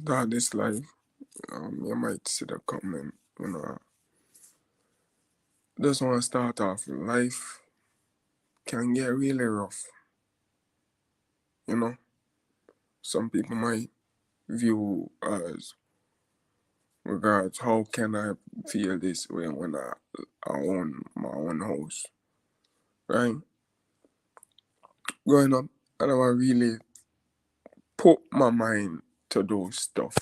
that this life, you might see the comment, just want to start off, life can get really rough, you know. Some people might view as regards, how can I feel this way when I own my own house, right? Growing up, I never really put my mind to those stuff.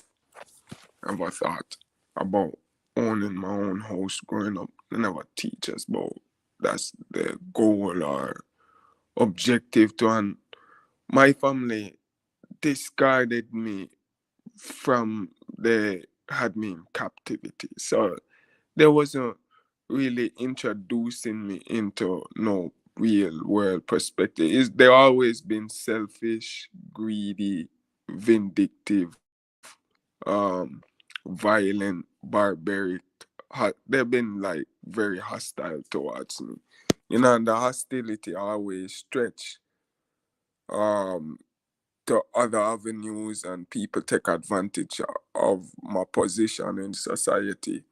Never thought about owning my own house growing up. They never teach us about that's the goal or objective to, and my family discarded me from they had me in captivity. So they wasn't really introducing me into no real world perspective. They always been selfish, greedy, vindictive, violent, barbaric. They've been like very hostile towards me. And the hostility always stretch um to other avenues, and people take advantage of my position in society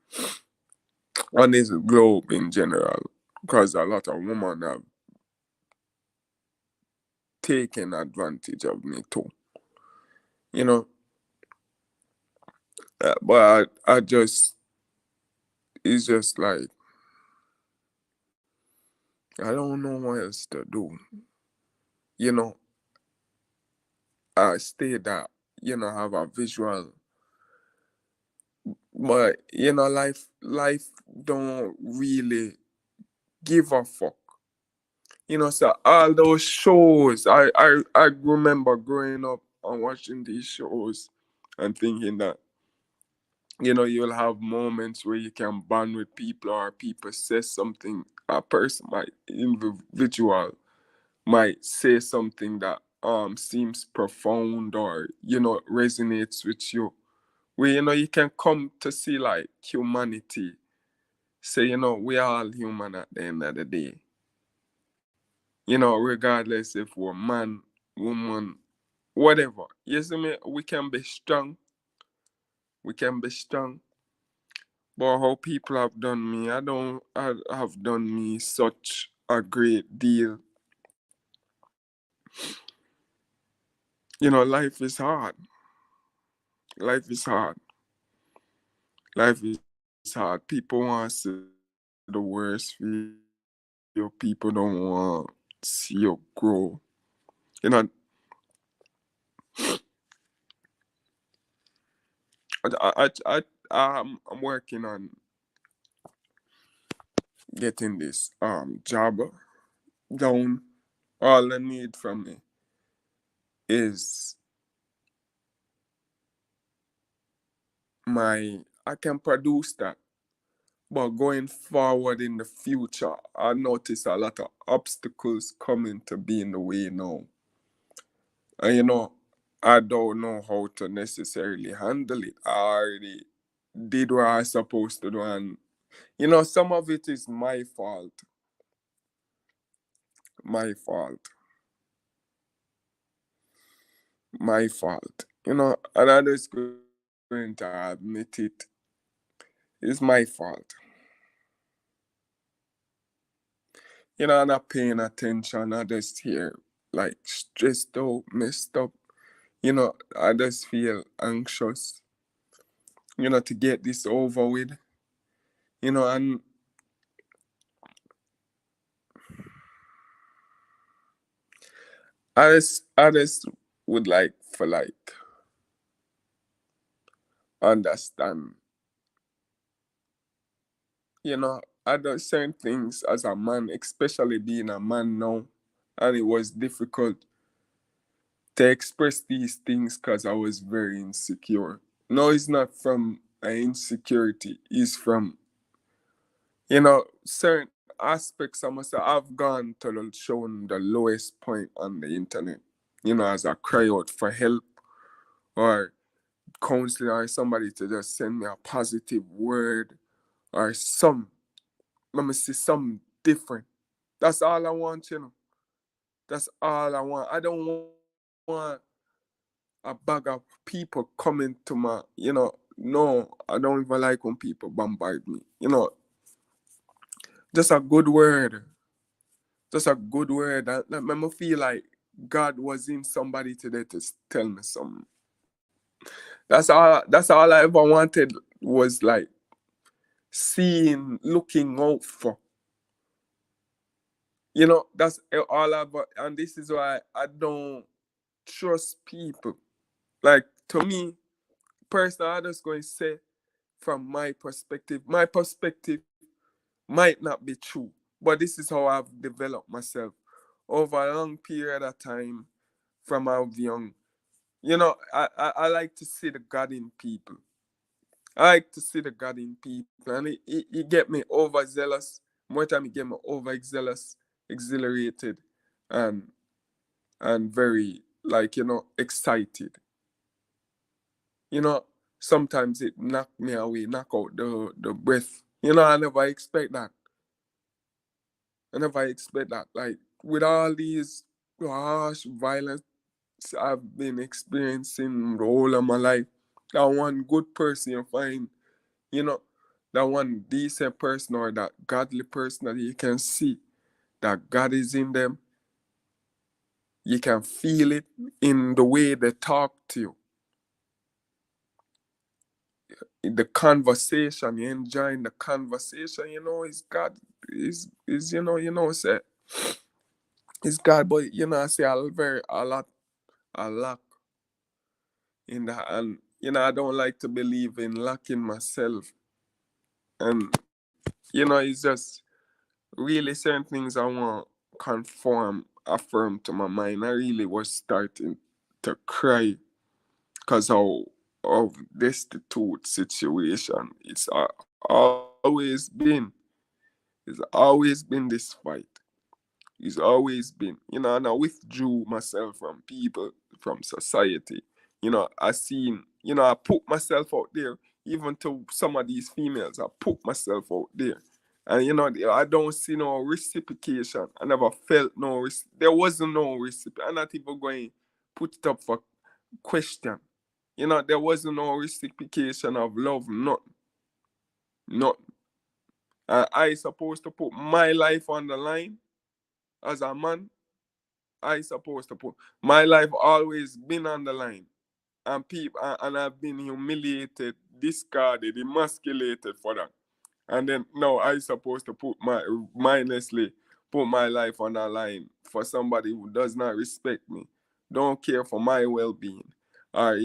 on this globe in general, because a lot of women have taken advantage of me too. You know, but I just, it's just like, I don't know what else to do. You know, I stay that, have a visual, but life don't really give a fuck. So all those shows, I remember growing up and watching these shows and thinking that, you'll have moments where you can bond with people, or people say something, a person might, individual might say something that seems profound, or resonates with you, where you can come to see like humanity. Say, we are all human at the end of the day. Regardless if we're man, woman, whatever. You see me, we can be strong. We can be strong. But how people have done me, I have done me such a great deal. Life is hard. Life is hard. Life is hard. People want to see the worst for you. People don't want to see you grow. You know, I'm working on getting this job down. All I need from me is I can produce that. But going forward in the future, I notice a lot of obstacles coming to be in the way now. And I don't know how to necessarily handle it. I already did what I was supposed to do, and some of it is my fault. My fault. My fault. And I'm just going to admit it. It's my fault. I'm not paying attention. I just hear like stressed out, messed up. I just feel anxious, to get this over with. And I just would like for like understand, I do certain things as a man, especially being a man now, and it was difficult to express these things because I was very insecure. No, it's not from an insecurity, it's from, certain aspects. I must say I've gone to shown the lowest point on the internet, as I cry out for help, or counseling, or somebody to just send me a positive word, or let me see something different. That's all I want. That's all I want. I don't want a bag of people coming to my, no, I don't even like when people bombard me. Just a good word. Just a good word. That make me feel like God was in somebody today to tell me something. That's all I ever wanted was like seeing, looking out for. That's all about, and this is why I don't trust people. Like, to me, personally, I'm just going to say from my perspective might not be true, but this is how I've developed myself over a long period of time from I was young. I like to see the God in people. I like to see the God in people, and it get me overzealous. More time, it get me overzealous, exhilarated, and very, like, excited. You know, Sometimes it knock me away, knock out the breath. I never expect that. I never expect that. Like, with all these harsh violence I've been experiencing the whole of my life, that one good person you find, you know, that one decent person or that godly person that you can see that God is in them, you can feel it in the way they talk to you. In the conversation, you're enjoying the conversation, is God, is say it's God, but I see a lot in that, and I don't like to believe in lacking myself, and it's just really certain things I want affirm to my mind. I really was starting to cry because of destitute situation. It's always been this fight. It's always been, and I withdrew myself from people, from society. I put myself out there, even to some of these females. I put myself out there. And, I don't see no reciprocation. I never felt there wasn't no reciprocation. I'm not even going to put it up for question. There wasn't no reciprocation of love, nothing. Nothing. I supposed to put my life on the line as a man. I supposed to put my life always been on the line, and people, and I've been humiliated, discarded, emasculated for that. And then now I supposed to put mindlessly put my life on the line for somebody who does not respect me, don't care for my well-being, or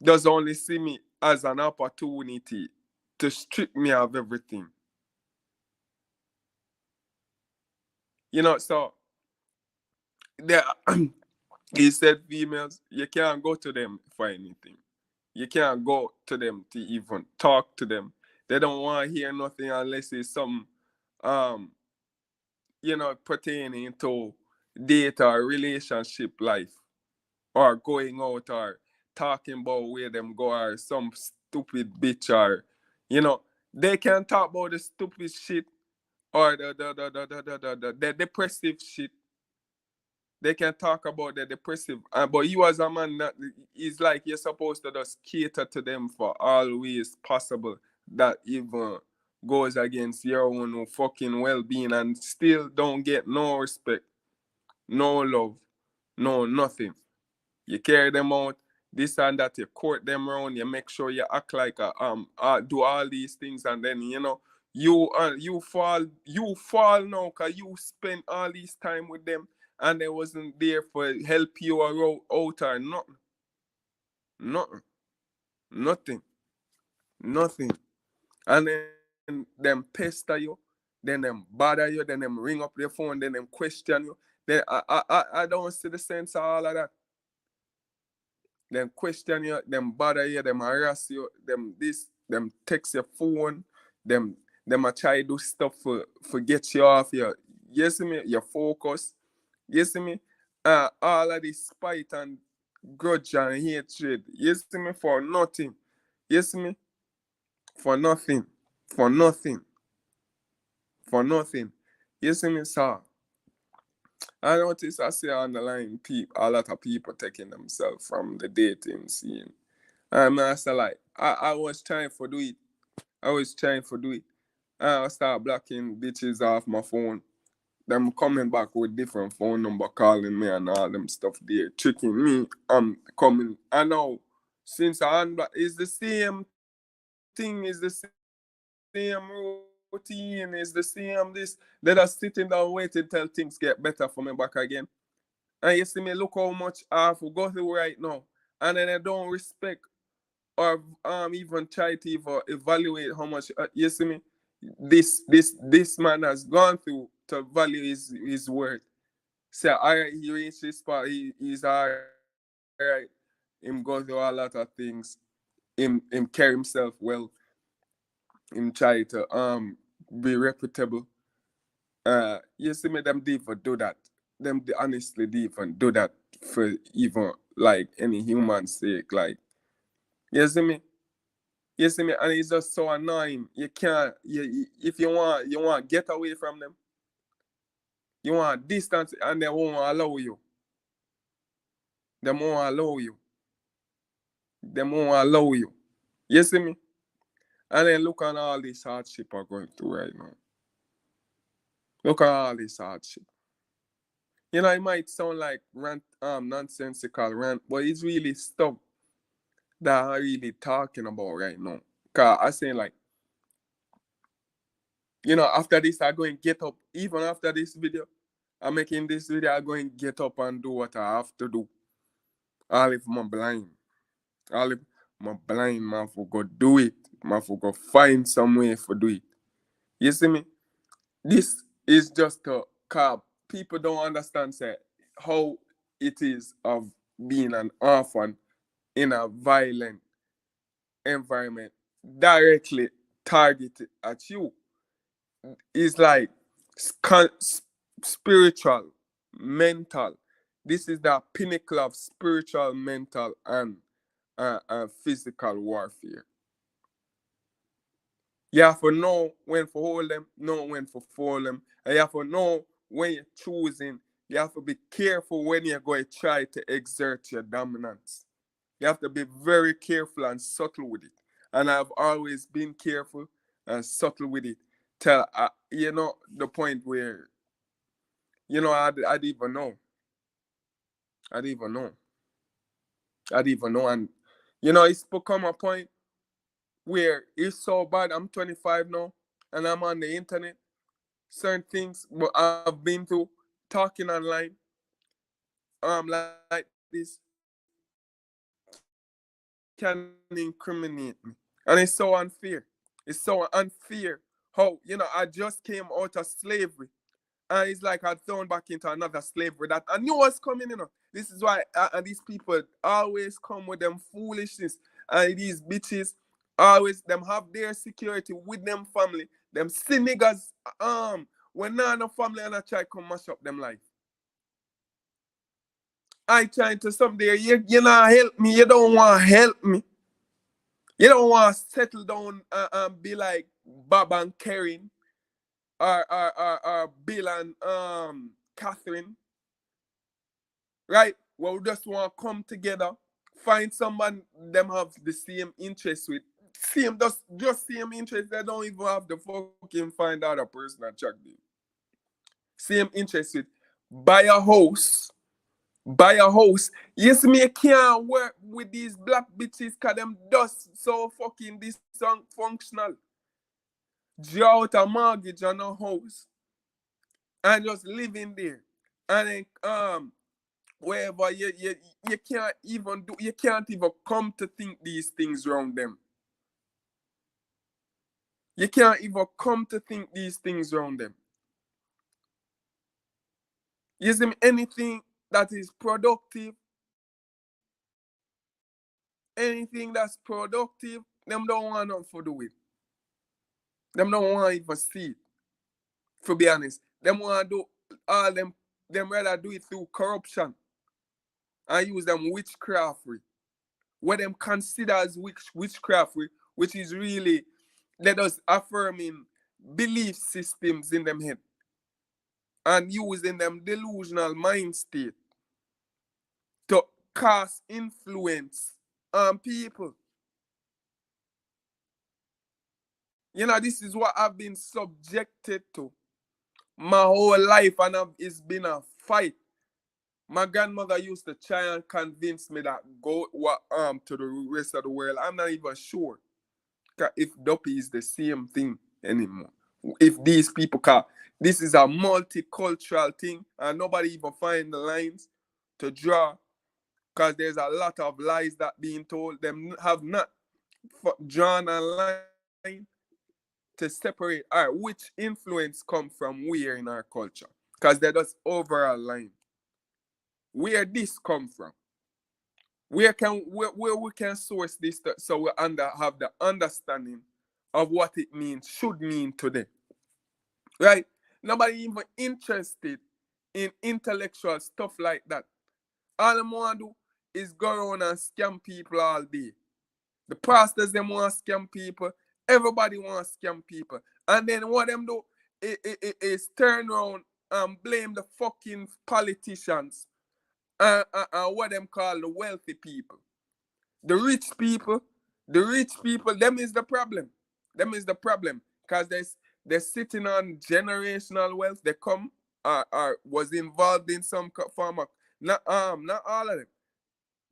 does only see me as an opportunity to strip me of everything. So there. He said females, you can't go to them for anything. You can't go to them to even talk to them. They don't want to hear nothing unless it's some pertaining to date or relationship life, or going out, or talking about where them go, or some stupid bitch, or they can talk about the stupid shit, or the depressive shit. They can talk about the depressive, but you as a man, it's like you're supposed to just cater to them for all ways possible that even goes against your own fucking well-being, and still don't get no respect, no love, no nothing. You carry them out, this and that, you court them around, you make sure you act like do all these things, and then you fall now because you spend all this time with them, and they wasn't there for help you out or nothing. Nothing. Nothing. Nothing. And then them pester you, then them bother you, then them ring up their phone, then them question you. Then I don't see the sense of all of that. Them question you, them bother you, them harass you, them text your phone, them a try do stuff for get you off your focus. You see me? All of this spite and grudge and hatred. You see me? For nothing. You see me? For nothing. For nothing. For nothing. You see me, sir? I notice I see on the line a lot of people taking themselves from the dating scene. And I say like I was trying to do it. I was trying to do it. I start blocking bitches off my phone. Them coming back with different phone number calling me and all them stuff there, tricking me. I'm coming. I know since I unblock it's the same thing, is the same routine, is the same this. They are sitting down waiting till things get better for me back again. And you see me look how much I have to go through right now. And then I don't respect or even try to even evaluate how much you see me this man has gone through to value his worth. Say all right, he reached this spot, he's all right. Him go through a lot of things. Him carry himself well. Him try to be reputable. You see me, them deep for do that. Them honestly deep and do that for even like any human sake. Like you see me? You see me? And it's just so annoying. You can't if you want get away from them. You want distance and they won't allow you. They won't allow you. They won't allow you. You see me? And then look at all this hardship are going through right now. Look at all this hardship. You know, it might sound like rant, nonsensical rant, but it's really stuff that I'm really talking about right now. Cause I say like, you know, after this I go and get up. Even after this video, I'm making this video, I go and get up and do what I have to do. All if I'm blind. All if I'm blind, man, for go do it. Man, for go find some way for do it. You see me? This is just a car. People don't understand say, how it is of being an orphan in a violent environment directly targeted at you. It's like spiritual, mental. This is the pinnacle of spiritual, mental, and physical warfare. You have to know when to hold them, know when to fall them, and you have to know when you're choosing. You have to be careful when you're going to try to exert your dominance. You have to be very careful and subtle with it. And I've always been careful and subtle with it till, you know, the point where, you know, I didn't even know. I didn't even know. I didn't even know. And, you know, it's become a point where it's so bad. I'm 25 now, and I'm on the internet. Certain things what I've been through, talking online, like this, can incriminate me. And it's so unfair. It's so unfair how, you know, I just came out of slavery. And it's like I'd thrown back into another slavery that I knew was coming, you know. This is why and these people always come with them foolishness. And these bitches always them have their security with them family. Them see niggas when none of family and I try to come mash up them life. I trying to some there, you not help me, you don't want to help me. You don't want to settle down and be like Bob and Karen or Bill and Catherine, right? Well, we just want to come together, find someone them have the same interest with, just same interest. They don't even have the fucking find out a person that check them. Same interest with buy a house. Buy a house. Yes, me can't work with these black bitches because them just so fucking dysfunctional. Draw out a mortgage on a house and just live in there. And then wherever you can't even do, you can't even come to think these things around them. You can't even come to think these things around them. You see me, anything that is productive, anything that's productive, them don't want nothing to do with. Them don't want even see it. To be honest, them want to do all them rather do it through corruption and use them witchcraftry. What them consider as witchcraftry, which is really let us affirming belief systems in them head. and using them delusional mind state to cast influence on people. You know, this is what I've been subjected to my whole life, and it's been a fight. My grandmother used to try and convince me that go to the rest of the world. I'm not even sure if dopey is the same thing anymore. If these people can, this is a multicultural thing, and nobody even find the lines to draw, because there's a lot of lies that being told. Them have not drawn a line to separate which influence come from where in our culture, because they're just overall line. Where this come from? Where we can source this so we have the understanding of what it means, should mean today. Right? Nobody even interested in intellectual stuff like that. All them want to do is go around and scam people all day. The pastors, them want to scam people. Everybody want to scam people. And then what them do is turn around and blame the fucking politicians and what them call the wealthy people. The rich people, them is the problem. Them is the problem. Because they're sitting on generational wealth. They come was involved in some form of, not all of them,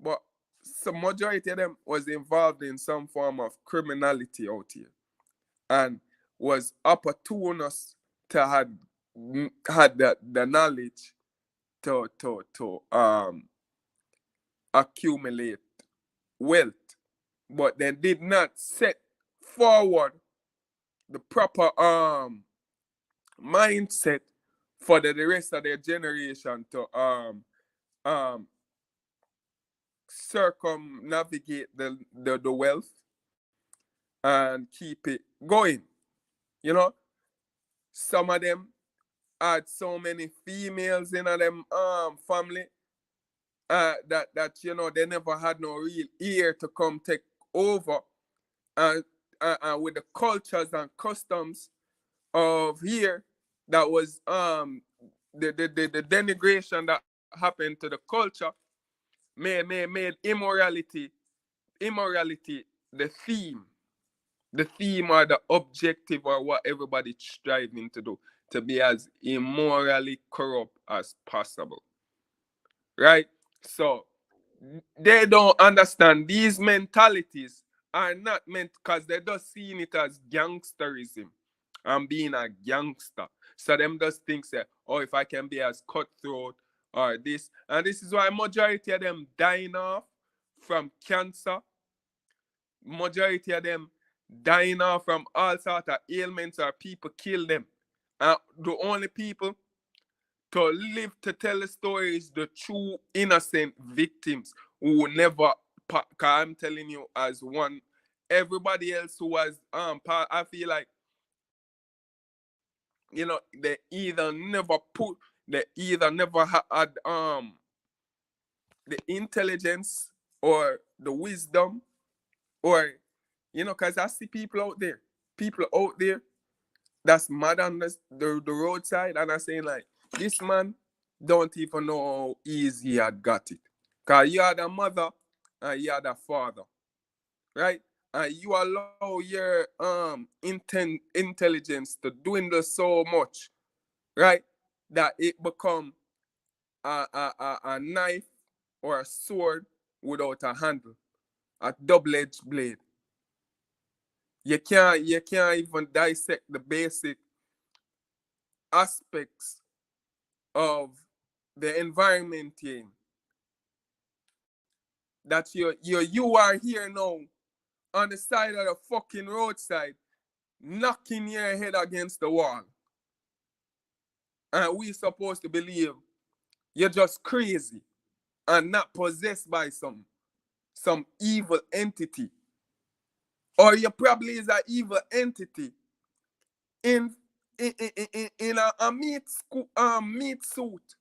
but some majority of them was involved in some form of criminality out here, and was opportunist to had the knowledge to accumulate wealth, but they did not set forward the proper mindset for the rest of their generation to circumnavigate the wealth and keep it going. You know, some of them had so many females in them family that you know they never had no real ear to come take over, and with the cultures and customs of here, that was the denigration that happened to the culture made immorality the theme or the objective or what everybody's striving to do, to be as immorally corrupt as possible. Right? So they don't understand these mentalities are not meant, because they're just seeing it as gangsterism and being a gangster. So them just think say, oh, if I can be as cutthroat or this. And this is why majority of them dying off from cancer. Majority of them dying off from all sorts of ailments, or people kill them. And the only people to live to tell the story is the true innocent victims who never, cause I'm telling you, as one, everybody else who was I feel like, you know, they either never had the intelligence or the wisdom, or, you know, because I see people out there that's mad on the roadside, and I'm saying like, this man don't even know how easy he had got it. Because you are the mother and you are the father, right? And you allow your intelligence to dwindle so much, right? That it become a knife or a sword without a handle, a double-edged blade. You can't even dissect the basic aspects of the environment you're in. That you are here now on the side of the fucking roadside, knocking your head against the wall. And we supposed to believe you're just crazy and not possessed by some evil entity. Or you probably is an evil entity in a meat suit.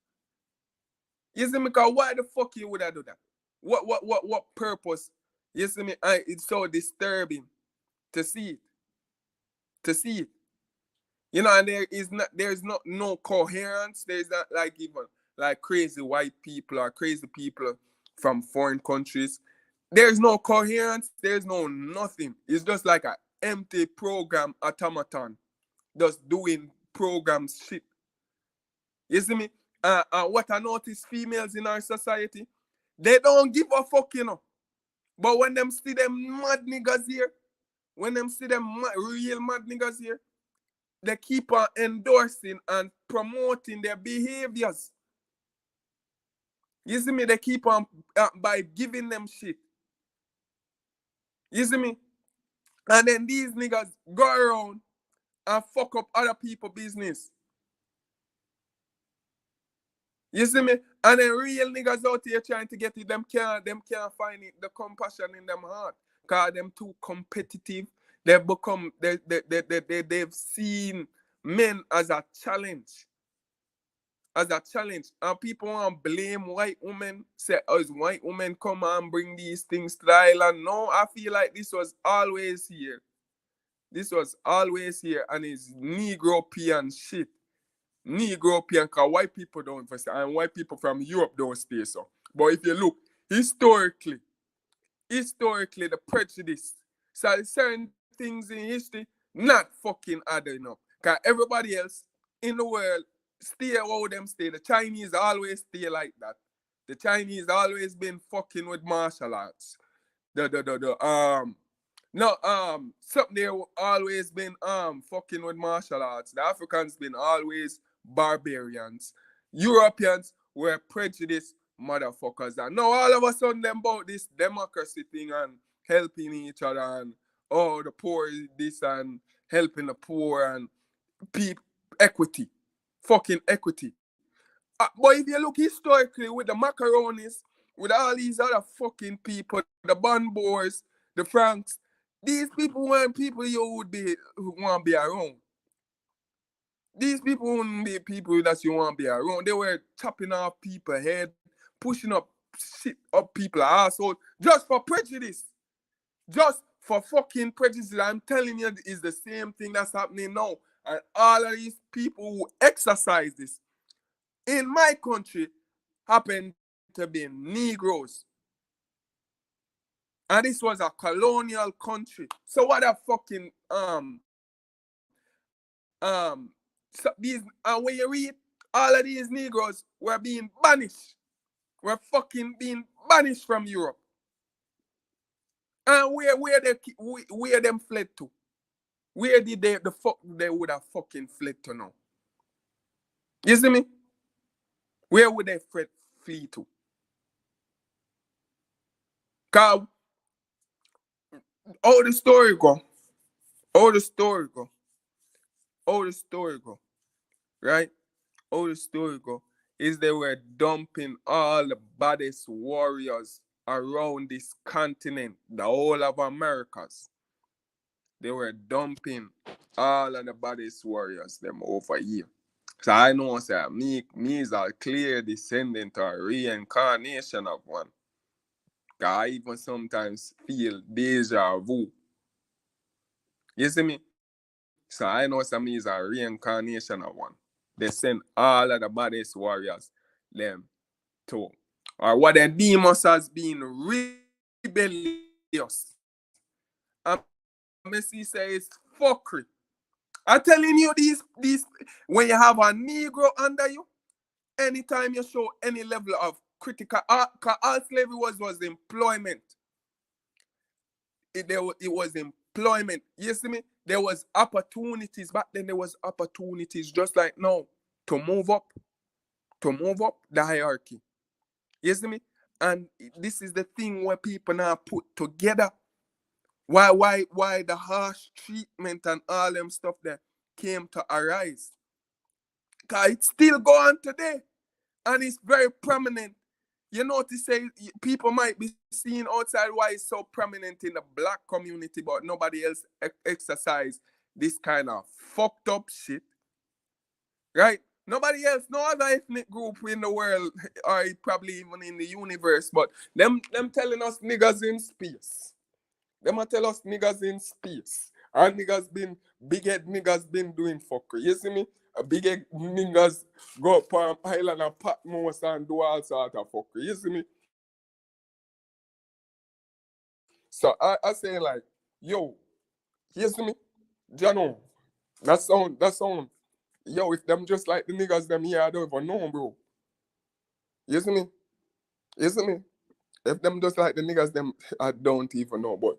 You see me? Because why the fuck you would have do that? What purpose? You see me? It's so disturbing to see it. You know, and there's not no coherence. There's not like even like crazy white people or crazy people from foreign countries. There's no coherence, there's no nothing. It's just like an empty program automaton just doing programs shit. You see me? What I notice females in our society, they don't give a fuck, you know. But when them see them mad niggas here, when them see them real mad niggas here, they keep on endorsing and promoting their behaviors. You see me? They keep on by giving them shit. You see me? And then these niggas go around and fuck up other people's business. You see me? And then real niggas out here trying to get it, them can't find it, the compassion in them heart. Cause them too competitive. They've become they've seen men as a challenge. As a challenge. And people want to blame white women, say as white women come and bring these things to the island. No, I feel like this was always here. This was always here, and it's Negropean shit. Negropean, because white people don't say, and white people from Europe don't stay so. But if you look historically, the prejudice, so certain things in history not fucking adding up. Because everybody else in the world stay how them stay. The Chinese always stay like that. The Chinese always been fucking with martial arts. Something they always been fucking with martial arts. The Africans been always barbarians. Europeans were prejudiced motherfuckers. And now all of a sudden them about this democracy thing and helping each other and the poor is this and helping the poor and equity. Fucking equity. But if you look historically with the macaronis, with all these other fucking people, the Bonbours, the Franks, these people weren't people you would be who want to be around. These people wouldn't be people that you want to be around. They were chopping off people's head, pushing up shit up people's assholes, just for prejudice. Just for fucking prejudice. I'm telling you, it's the same thing that's happening now. And all of these people who exercise this in my country happen to be Negroes. And this was a colonial country. So what a fucking so these, and when you read, all of these Negroes were being banished. Were fucking being banished from Europe. And where them fled to? Where did they would have fucking fled to now? You see me? Where would they flee to? Cause how the story go, right? How the story go is they were dumping all the baddest warriors around this continent, the whole of Americas. They were dumping all of the baddest warriors them over here. So I know say me is a clear descendant or reincarnation of one. Cause I even sometimes feel deja vu. You see me? So I know some is a reincarnation of one. They send all of the baddest warriors them to. Or what the demons has been rebellious. And Messi says fuckery. I'm telling you these when you have a Negro under you, anytime you show any level of critical because all slavery was employment. It was employment. You see me? There was opportunities. Back then there was opportunities just like now to move up the hierarchy. You see me? And this is the thing where people now put together. Why the harsh treatment and all them stuff that came to arise. Because it's still going on today. And it's very prominent. You notice say people might be seeing outside why it's so prominent in the black community, but nobody else exercise this kind of fucked up shit. Right? Nobody else, no other ethnic group in the world, or probably even in the universe, but them telling us niggas in space. Them tell us niggas in space. And big head niggas been doing fuckery. You see me? A big head niggas go up on island and pat mouse and do all sort of fuckery. You see me? So I say like, yo, you see me? Jano, that sound. Yo, if them just like the niggas them here, I don't even know, bro. You see me? You see me? If them just like the niggas them, I don't even know. But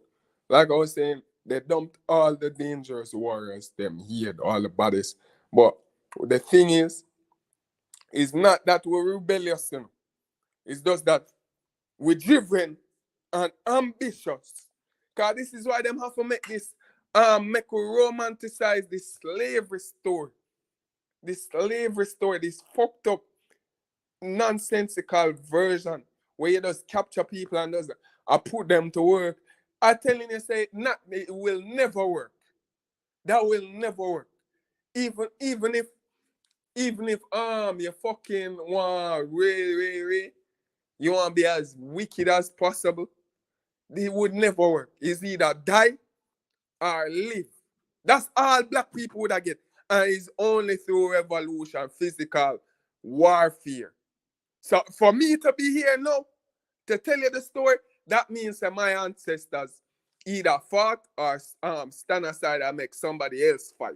like I was saying, they dumped all the dangerous warriors them here, all the baddest. But the thing is not that we're rebellious, you know. It's just that we're driven and ambitious. Cause this is why them have to make this make we romanticize this slavery story. This slavery story, this fucked up nonsensical version where you just capture people and just put them to work. I telling you, say it will never work. That will never work. Even if you fucking want really you want to be as wicked as possible, it would never work. It's either die or live. That's all black people would get. And it's only through revolution, physical warfare. So for me to be here now, to tell you the story, that means that my ancestors either fought or stand aside and make somebody else fight.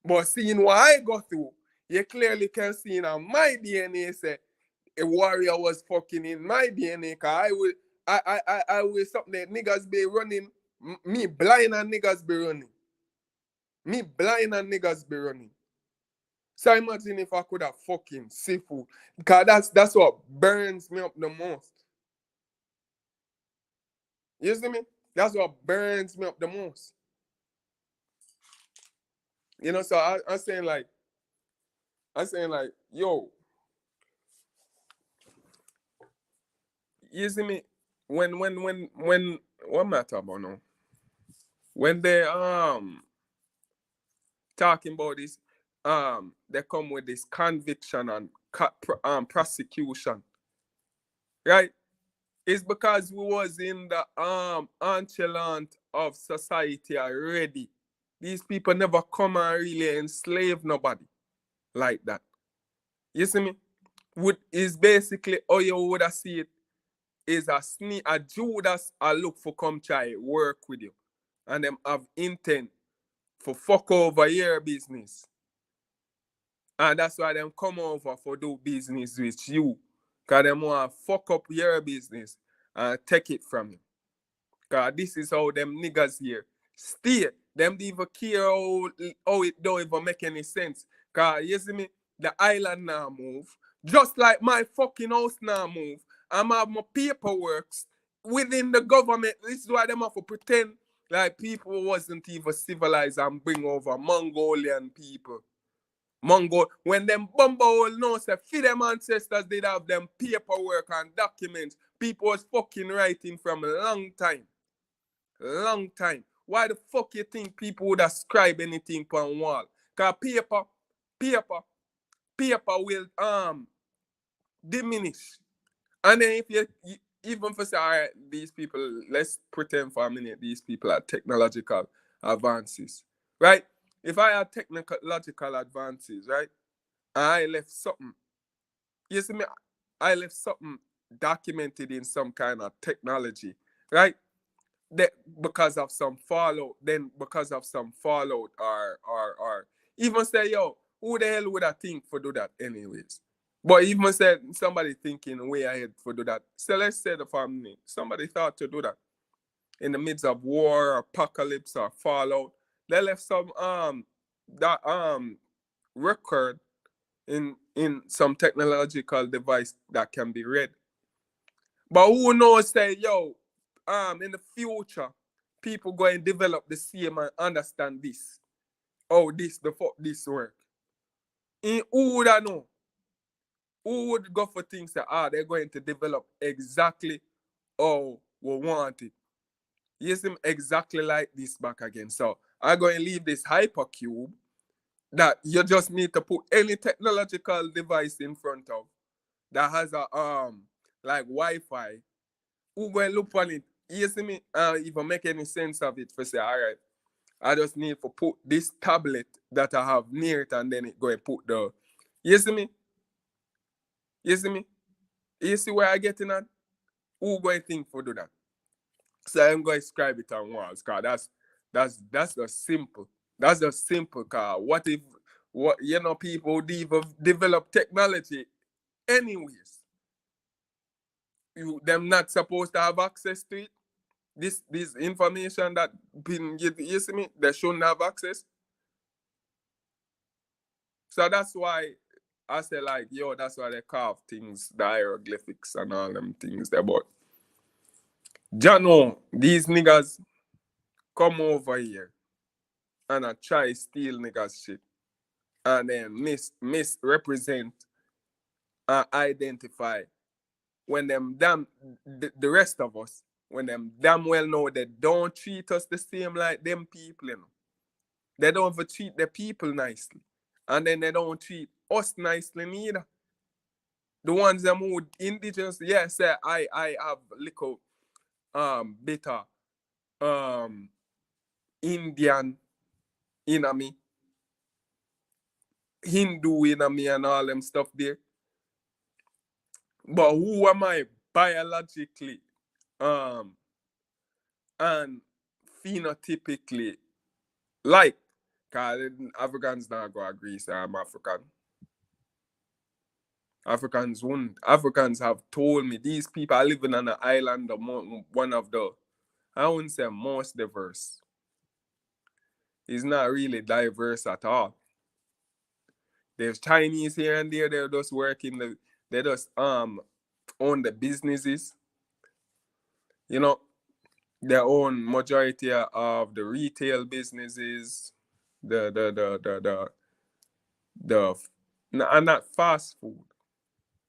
But seeing what I go through, you clearly can see in my DNA say a warrior was fucking in my DNA. Cause I will something that niggas be running. Me blind and niggas be running. Me blind and niggas be running. So imagine if I could have fucking seafood. Because that's what burns me up the most. You see me? That's what burns me up the most. You know, so I'm saying like, yo, you see me? When what matter about now? When they talking about this, they come with this conviction and prosecution, right? It's because we was in the enchilada of society already. These people never come and really enslave nobody like that. You see me? Is basically how you would have see it is a Judas a look for come try work with you. And them have intent for fuck over your business. And that's why them come over for do business with you. Because them want to fuck up your business and take it from you. Because this is how them niggas here stay. Them don't even care how it don't even make any sense. Because you see me, the island now move. Just like my fucking house now move. I'm have my paperwork within the government. This is why them have to pretend like people wasn't even civilized and bring over Mongolian people. When them bumble know say for them ancestors did have them paperwork and documents. People was fucking writing from a long time. Long time. Why the fuck you think people would ascribe anything on wall? Cause paper will diminish. And then if you even for say, all right, these people, let's pretend for a minute these people are technological advances, right? If I had technological advances, right, and I left something, you see me, I left something documented in some kind of technology, right? That because of some fallout, or even say, yo, who the hell would I think for do that anyways? But even said somebody thinking way ahead for do that. So let's say the family, somebody thought to do that in the midst of war, apocalypse, or fallout. They left some that record in some technological device that can be read. But who knows say, yo, in the future, people going to develop the same and understand this. Oh, the fuck this work. Who would I know? Who would go for things that they're going to develop exactly how we want it? Use them exactly like this back again. So I'm going to leave this hypercube that you just need to put any technological device in front of that has a like Wi-Fi. Who going to look on it you see me, even make any sense of it for say, all right, I just need to put this tablet that I have near it and then it go and put the, you see me? You see me? You see where I getting at? Who going to think for do that? So I'm going to scribe it on walls, cause that's the simple. That's the simple, cause what if what people develop technology anyways? Them not supposed to have access to it. This information that been given, you see me, they shouldn't have access. So that's why I say like, yo, that's why they carve things, the hieroglyphics and all them things there. But Jano, these niggas come over here and I try steal niggas shit and then misrepresent and identify when them damn the rest of us, when them damn well know they don't treat us the same like them people, you know. They don't even treat the people nicely. And then they don't treat us nicely neither. The ones them who indigenous, yeah, say I have little bitter Indian in me, Hindu in me and all them stuff there. But who am I biologically and phenotypically like? Cause Africans not go agree say I'm African. Africans won't. Africans have told me these people are living on an island, one of the, I wouldn't say most diverse. It's not really diverse at all. There's Chinese here and there. They're just working. They just own the businesses. You know, they own majority of the retail businesses. And not fast food,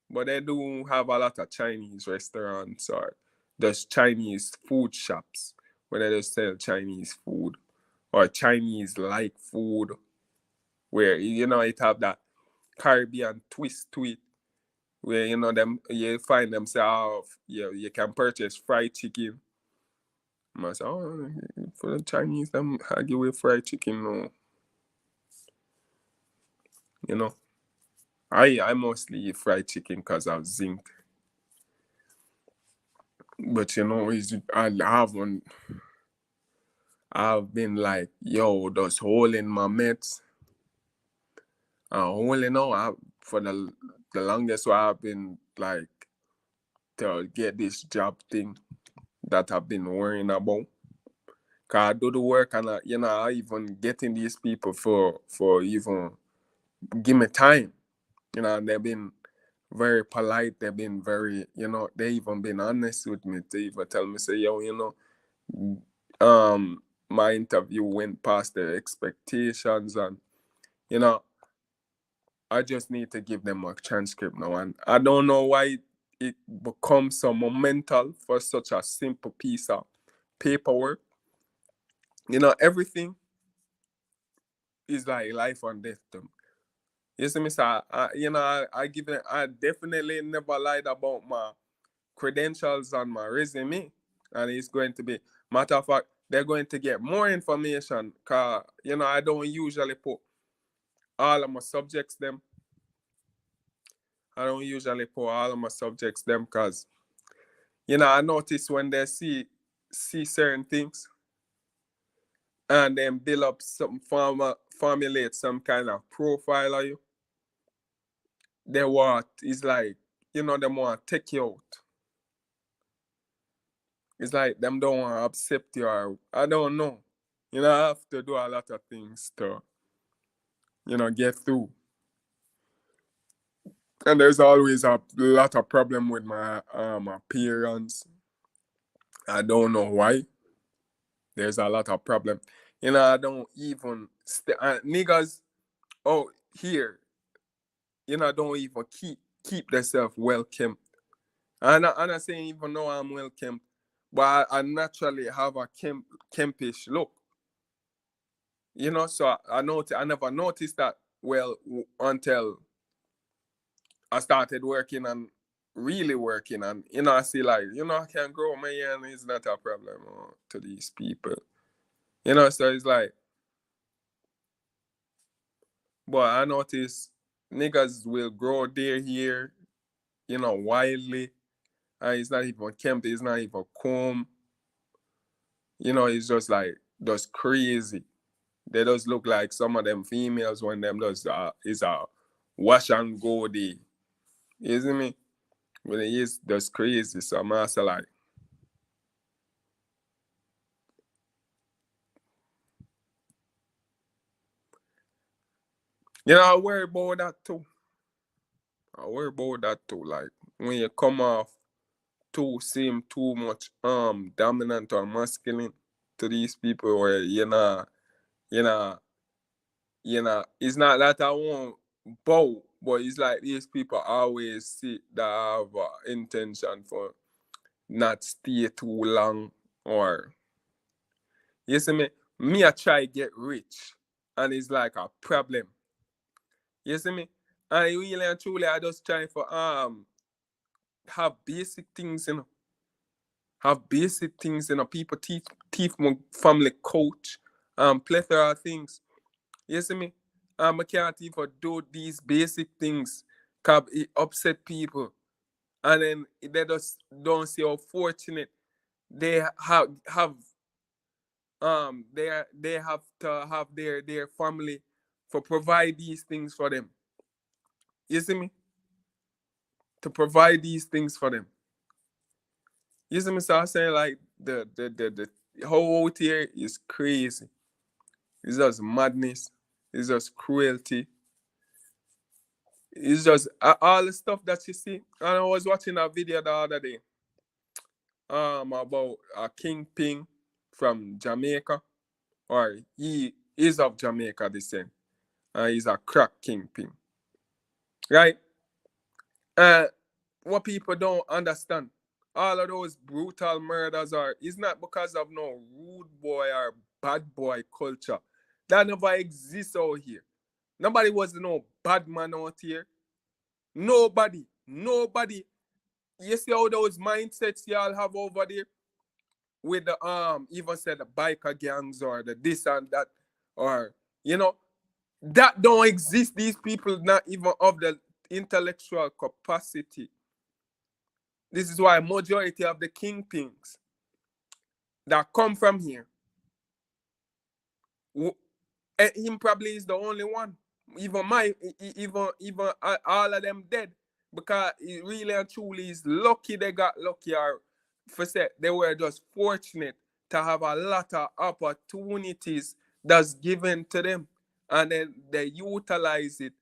but they do have a lot of Chinese restaurants or just Chinese food shops where they just sell Chinese food or Chinese like food, where it have that Caribbean twist to it, where them you find themselves, you can purchase fried chicken. I say, oh, for the Chinese, them I give away fried chicken, no. You know, I mostly eat fried chicken because of zinc. But I've been like, yo, those hole in my mates. Only now for the longest while I've been like to get this job thing that I've been worrying about. Cause I do the work and I even getting these people for even give me time. And they've been very polite. They've been very, they even been honest with me to even tell me, say, yo, my interview went past their expectations, and I just need to give them a transcript now. And I don't know why it becomes so monumental for such a simple piece of paperwork. Everything is like life and death to me. You see me, sir? I definitely never lied about my credentials on my resume, and it's going to be, matter of fact, they're going to get more information, because I don't usually put all of my subjects them. I don't usually put all of my subjects them because I notice when they see certain things and then build up some formulate some kind of profile of you, they want, it's like, they want to take you out. It's like them don't want to accept you, or I don't know. I have to do a lot of things to, get through. And there's always a lot of problem with my appearance. I don't know why. There's a lot of problem. I don't even niggas out here, don't even keep themselves well kept. And I'm not saying even though I'm well kept, but I naturally have a kempish look. So I never noticed that well until I started working really working, and I see like, I can grow my hair and it's not a problem to these people. So it's like, but I notice niggas will grow their hair, wildly, and it's not even kempt, it's not even comb. It's just like just crazy. They just look like some of them females when them does is a wash and go day. You see me? But it is just crazy. So I'm also like, I worry about that too. I worry about that too. Like when you come off seem too much dominant or masculine to these people, where you know it's not that I won't bow, but it's like these people always see that I have intention for not stay too long, or you see me I try get rich, and it's like a problem. You see me? And really and truly I just try for have basic things, have basic things, people teach my family coach, plethora of things. You see me? I can't even do these basic things because it upset people. And then they just don't see how fortunate they they have to have their family for provide these things for them. You see me? To provide these things for them. You see me? So I'm saying like the whole out here is crazy. It's just madness. It's just cruelty. It's just all the stuff that you see. And I was watching a video the other day about a kingpin from Jamaica, or he is of Jamaica descent, and he's a crack kingpin, right? And what people don't understand, all of those brutal murders is not because of no rude boy or bad boy culture. That never exists out here. Nobody was no bad man out here. Nobody. Nobody. You see how those mindsets y'all have over there with the even said the biker gangs or the this and that, or that don't exist. These people not even of the intellectual capacity. This is why majority of the kingpins that come from here, him probably is the only one. Even all of them dead, because it really and truly is lucky they got lucky, or for say they were just fortunate to have a lot of opportunities that's given to them, and then they utilize it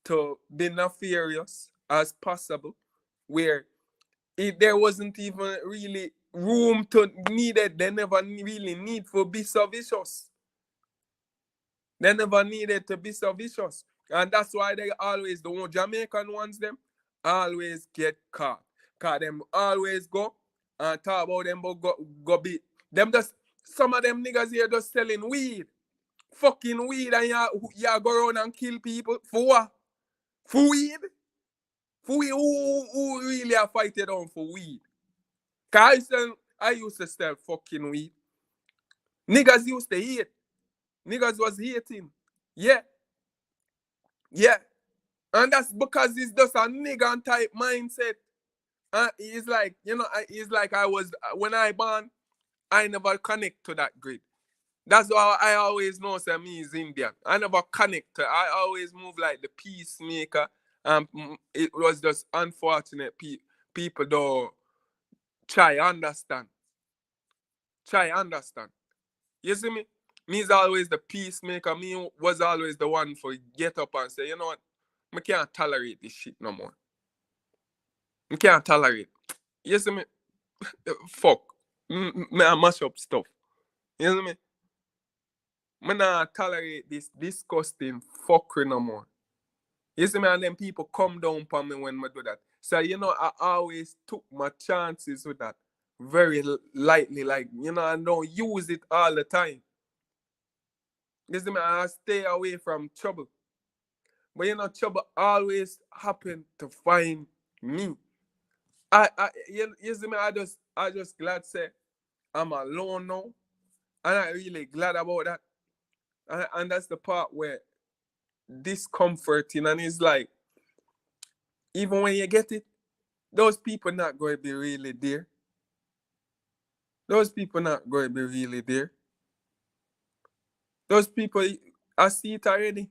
to be nefarious as possible, where there wasn't even really room to need it. They never really need for be so vicious. They never needed to be so vicious. And that's why they always, the one Jamaican ones, them always get caught. Cause them always go and talk about them, but go beat. Them just, some of them niggas here just selling weed. Fucking weed, and you go around and kill people. For what? For weed? For weed? Who really are fighting on for weed? Cause I used to sell fucking weed. Niggas used to hate. Niggas was hating. Yeah. Yeah. And that's because it's just a nigga type mindset. It's like, it's like I was, when I born, I never connect to that grid. That's why I always know say me is Indian. I never connect to, I always move like the peacemaker. It was just unfortunate people don't try understand. Try understand. You see me? Me is always the peacemaker. Me was always the one for get up and say, you know what? I can't tolerate this shit no more. I can't tolerate. You see me? Fuck. Me I mash up stuff. You see me? Me not tolerate this disgusting fuckery no more. You see me? And then people come down upon me when I do that. So, I always took my chances with that very lightly. Like, I don't use it all the time. You see me? I stay away from trouble. But trouble always happen to find me. you see me, I just glad say I'm alone now. And I'm really glad about that. And that's the part where discomforting and it's like, even when you get it, those people not going to be really there. Those people not going to be really there. Those people, I see it already.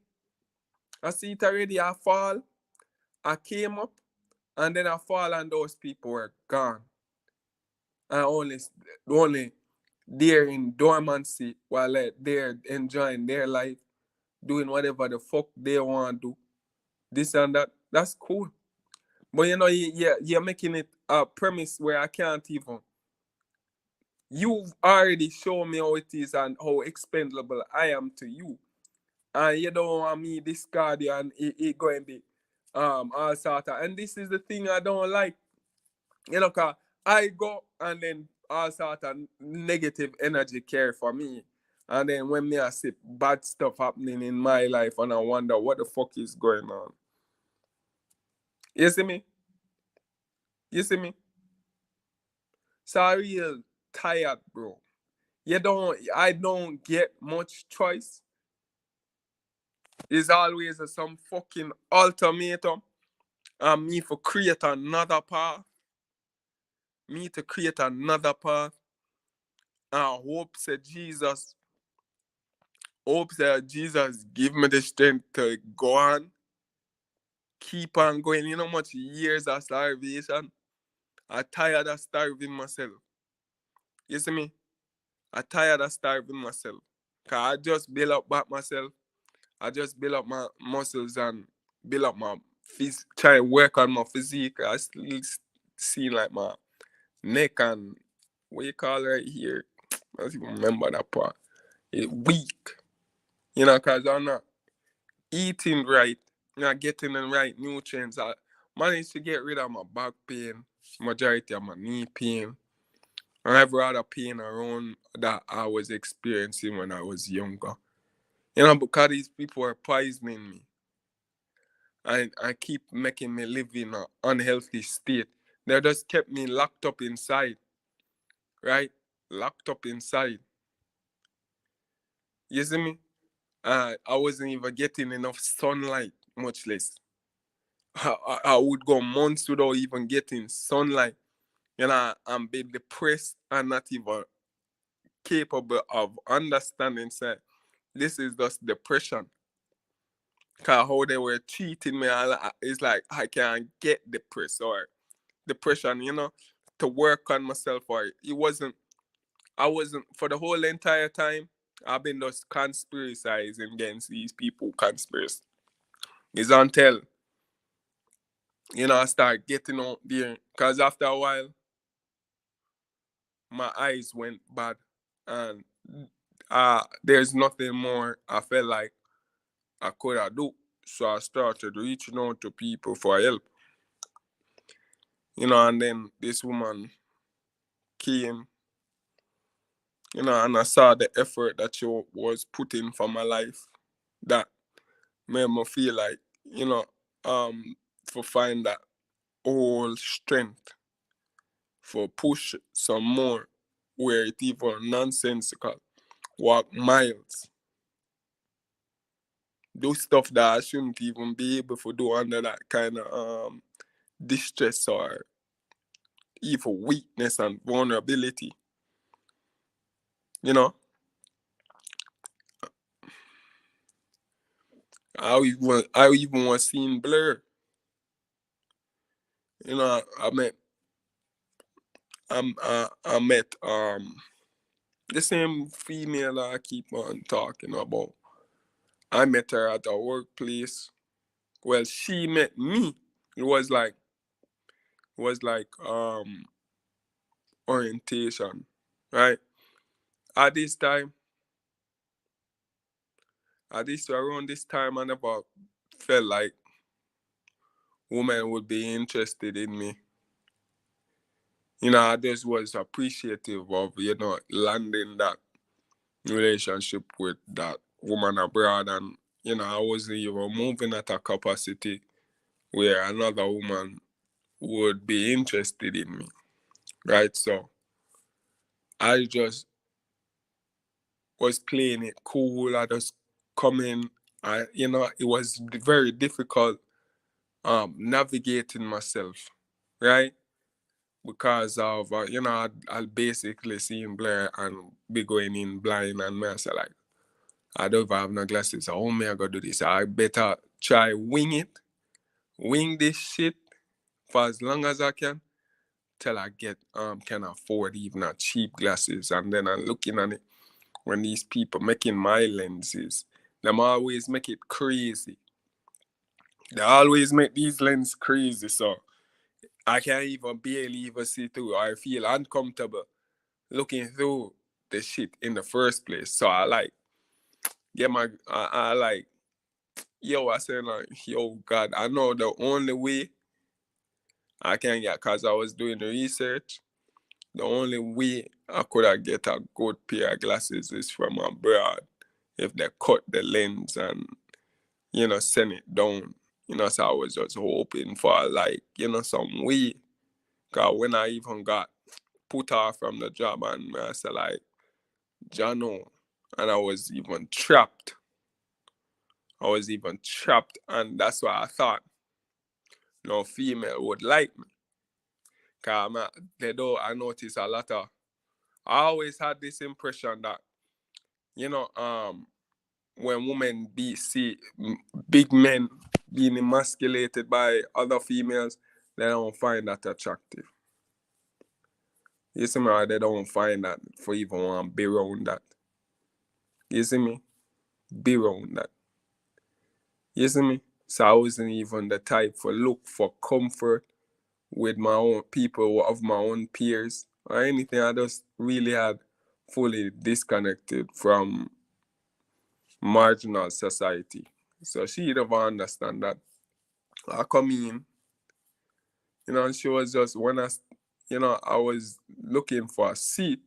I see it already. I fall, I came up, and then I fall, and those people were gone. And only they're in dormancy while they're enjoying their life, doing whatever the fuck they want to do. This and that. That's cool. But you know, you're making it a premise where I can't even. You've already shown me how it is and how expendable I am to you. And you don't want me discard you and it going to be all sort of. And this is the thing I don't like. You know, cause I go and then all sort of negative energy care for me. And then when me I see bad stuff happening in my life and I wonder what the fuck is going on. You see me? You see me? So I real tired, bro. I don't get much choice. It's always some fucking ultimatum. And me for create another path. Me to create another path. And hope that Jesus give me the strength to go on. Keep on going. You know how much years of starvation? I'm tired of starving myself. You see me? I'm tired of starving myself. Cause I just build up back myself. I just build up my muscles and build up my try and work on my physique. I still see like my neck and what you call it right here. I don't even remember that part. It's weak. You know, cause I'm not eating right, not getting the right nutrients. I managed to get rid of my back pain, majority of my knee pain, and every other pain around that I was experiencing when I was younger. You know, because these people are poisoning me. I keep making me live in an unhealthy state. They just kept me locked up inside, right? Locked up inside. You see me? I wasn't even getting enough sunlight, much less. I would go months without even getting sunlight. You know, I'm being depressed and not even capable of understanding say this is just depression. Cause how they were treating me, it's like I can't get depressed or depression, you know, to work on myself or I wasn't for the whole entire time. I've been just conspiracizing against these people conspiracy. It's until, you know, I start getting out there. Cause after a while, my eyes went bad. And there's nothing more I felt like I could have do. So I started reaching out to people for help. You know, and then this woman came, you know, and I saw the effort that she was putting for my life. That made me feel like, you know, for find that whole strength for push some more where it even nonsensical. Walk miles. Do stuff that I shouldn't even be able to do under that kind of distress or even weakness and vulnerability. You know, I even was seeing blur. You know, I met the same female I keep on talking about. I met her at a workplace. Well, she met me. It was like orientation, right? At this time, around this time, I never felt like women would be interested in me. You know, I just was appreciative of, you know, landing that relationship with that woman abroad. And, you know, I wasn't even moving at a capacity where another woman would be interested in me, right? So I just was playing it cool. I just come in. It was very difficult navigating myself, right? Because of I'll basically seeing blur and be going in blind, and me I say like I don't even have no glasses. So how me I gonna do this? I better try wing this shit for as long as I can till I get can afford even a cheap glasses. And then I'm looking at it when these people making my lenses, them always make it crazy. They always make these lenses crazy, so I can't even barely even see through. I feel uncomfortable looking through the shit in the first place. So I like I like I said like, yo God, I know the only way I can get, cause I was doing the research, the only way I could have get a good pair of glasses is from abroad. If they cut the lens and send it down. So I was just hoping for like, some way. Cause when I even got put off from the job and I said like, Jano, and I was even trapped. And that's why I thought no female would like me. Cause I noticed a lot of, I always had this impression that, when women see big men being emasculated by other females, they don't find that attractive. You see me? Or they don't find that for even want to be around that. You see me? Be around that. You see me? So I wasn't even the type for look for comfort with my own people of my own peers or anything. I just really had fully disconnected from marginal society. So she never understand that. I come in, and she was just when I was looking for a seat,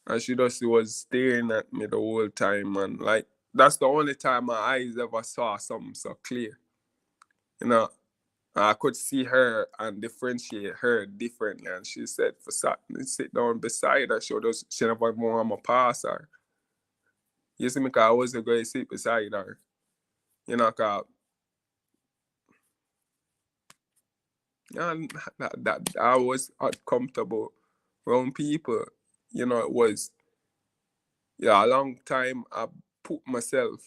and she just was staring at me the whole time, and like that's the only time my eyes ever saw something so clear. I could see her and differentiate her differently, and she said for sit down beside her. She never want to pass her. You see me? Cause I wasn't going to sit beside her. Cause and that I was uncomfortable around people. It was a long time I put myself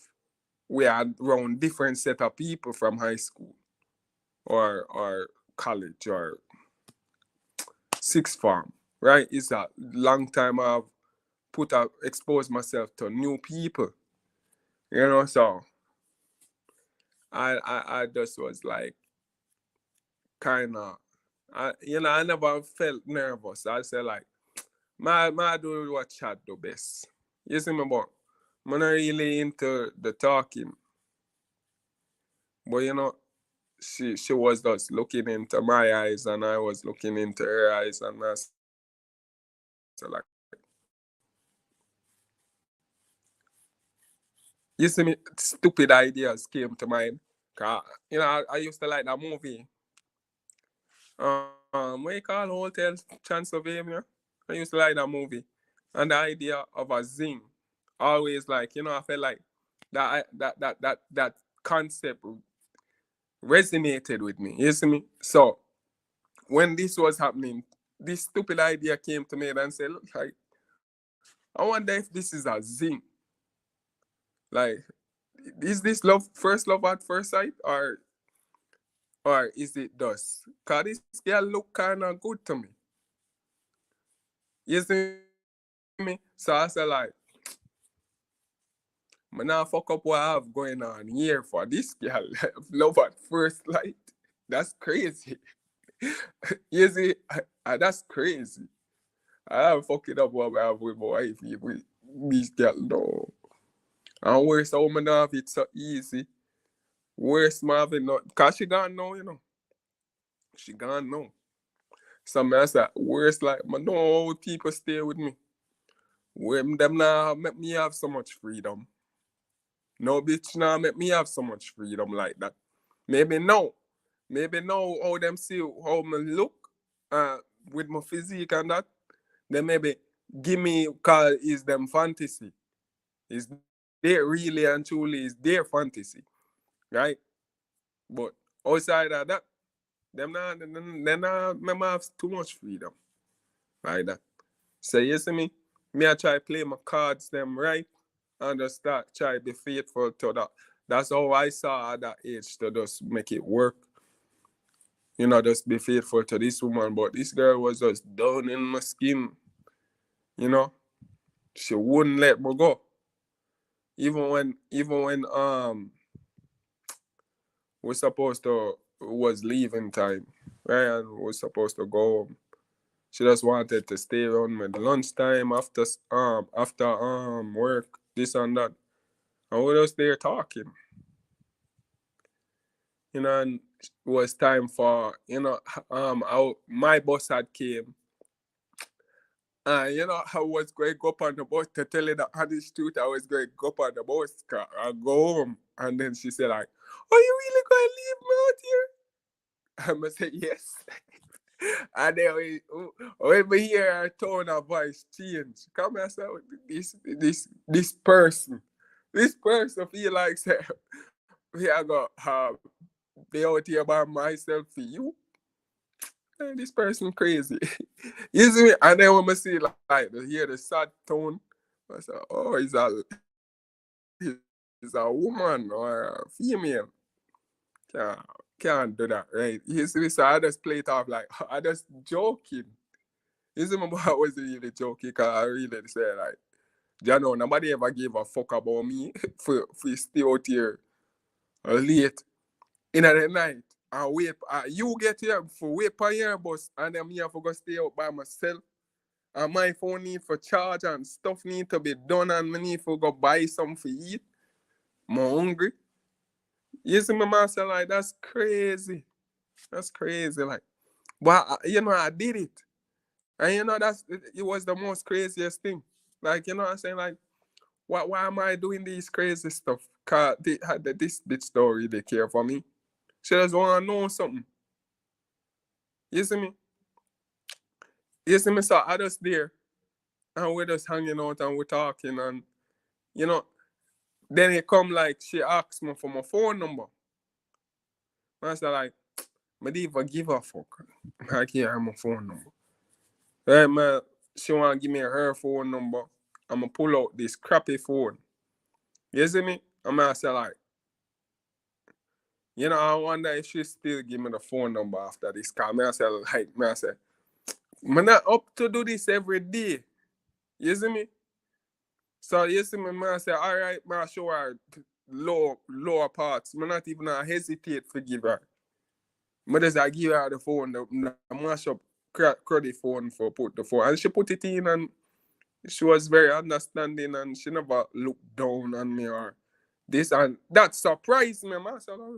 we had around different set of people from high school or college or sixth form. Right? It's a long time I've exposed myself to new people. So I just was like kind of I never felt nervous. I said like my do what chat do best. You see me, but I'm not really into the talking. But she was just looking into my eyes and I was looking into her eyes, and I said like, you see me, stupid ideas came to mind. Cause I used to like that movie. What you call Hotel Transylvania? I used to like that movie. And the idea of a zing. Always like, I felt like that concept resonated with me. You see me? So when this was happening, this stupid idea came to me and said, look, like, I wonder if this is a zing. Like, is this first love at first sight, or is it dust? Cause this girl look kinda good to me. You see me? So I said like, man, now fuck up what I have going on here for this girl. Love at first light. That's crazy. You see, that's crazy. I have fucked it up what I have with my wife. With this girl, no. And worse, a woman have it so easy. Worse, Marvin, not. Because she gone now, She gone now. So I said, worse, like, I know how people stay with me. When them now make me have so much freedom. No bitch now make me have so much freedom like that. Maybe no. Maybe now how them see how me look uh, with my physique and that, then maybe give me call is them fantasy. Is there really and truly is their fantasy, right? But outside of that, them not have too much freedom like that. So you see me I try play my cards them right and just start try be faithful to that. That's how I saw at that age to just make it work. Just be faithful to this woman. But this girl was just down in my skin, you know. She wouldn't let me go. Even when we're supposed to was leaving time, right? And we're supposed to go home. She just wanted to stay around with lunchtime after work, this and that. And we just there talking. And it was time for, my bus had came. I was going to go up on the bus to tell her the honest truth. I was going to go up on the bus and go home. And then she said, like, "Oh, you really going to leave me out here?" I must say, "Yes." And then when we hear her tone of voice change, come and say, this person feel like, say, we are going to be out here by myself for you. Man, this person crazy. You see me? And then when I see like hear the sad tone, I say, "Oh, he's a woman or a female. Can't, can't do that, right?" You see me? So I just play it off like I just joking. You see me? But I wasn't really joking because I really say like, nobody ever gave a fuck about me for stay out here late in the night. And wait, you get here for wait for your bus, and then me have to go stay out by myself. And my phone need for charge and stuff need to be done, and me need to go buy something for eat. I'm hungry. You see my master, like, that's crazy. That's crazy, like. But I did it. And it was the most craziest thing. Like, what I'm saying? Like, why am I doing these crazy stuff? Cause this bitch don't really care for me. She just wanna know something. You see me? So I just there and we're just hanging out and we're talking, and you know, then it come like she asks me for my phone number. I said like, I didn't even give a fuck. I can't have my phone number. Right, man, she wanna give me her phone number. I'ma pull out this crappy phone. You see me? I say like, I wonder if she still give me the phone number after this. Cause I say, I'm not up to do this every day. You see me? So you see me, I say, all right, I show her lower parts. I not even hesitate to give her. I just give her the phone, the mash up credit phone for put the phone. And she put it in, and she was very understanding, and she never looked down on me or this, and that surprised me. I said, "Oh,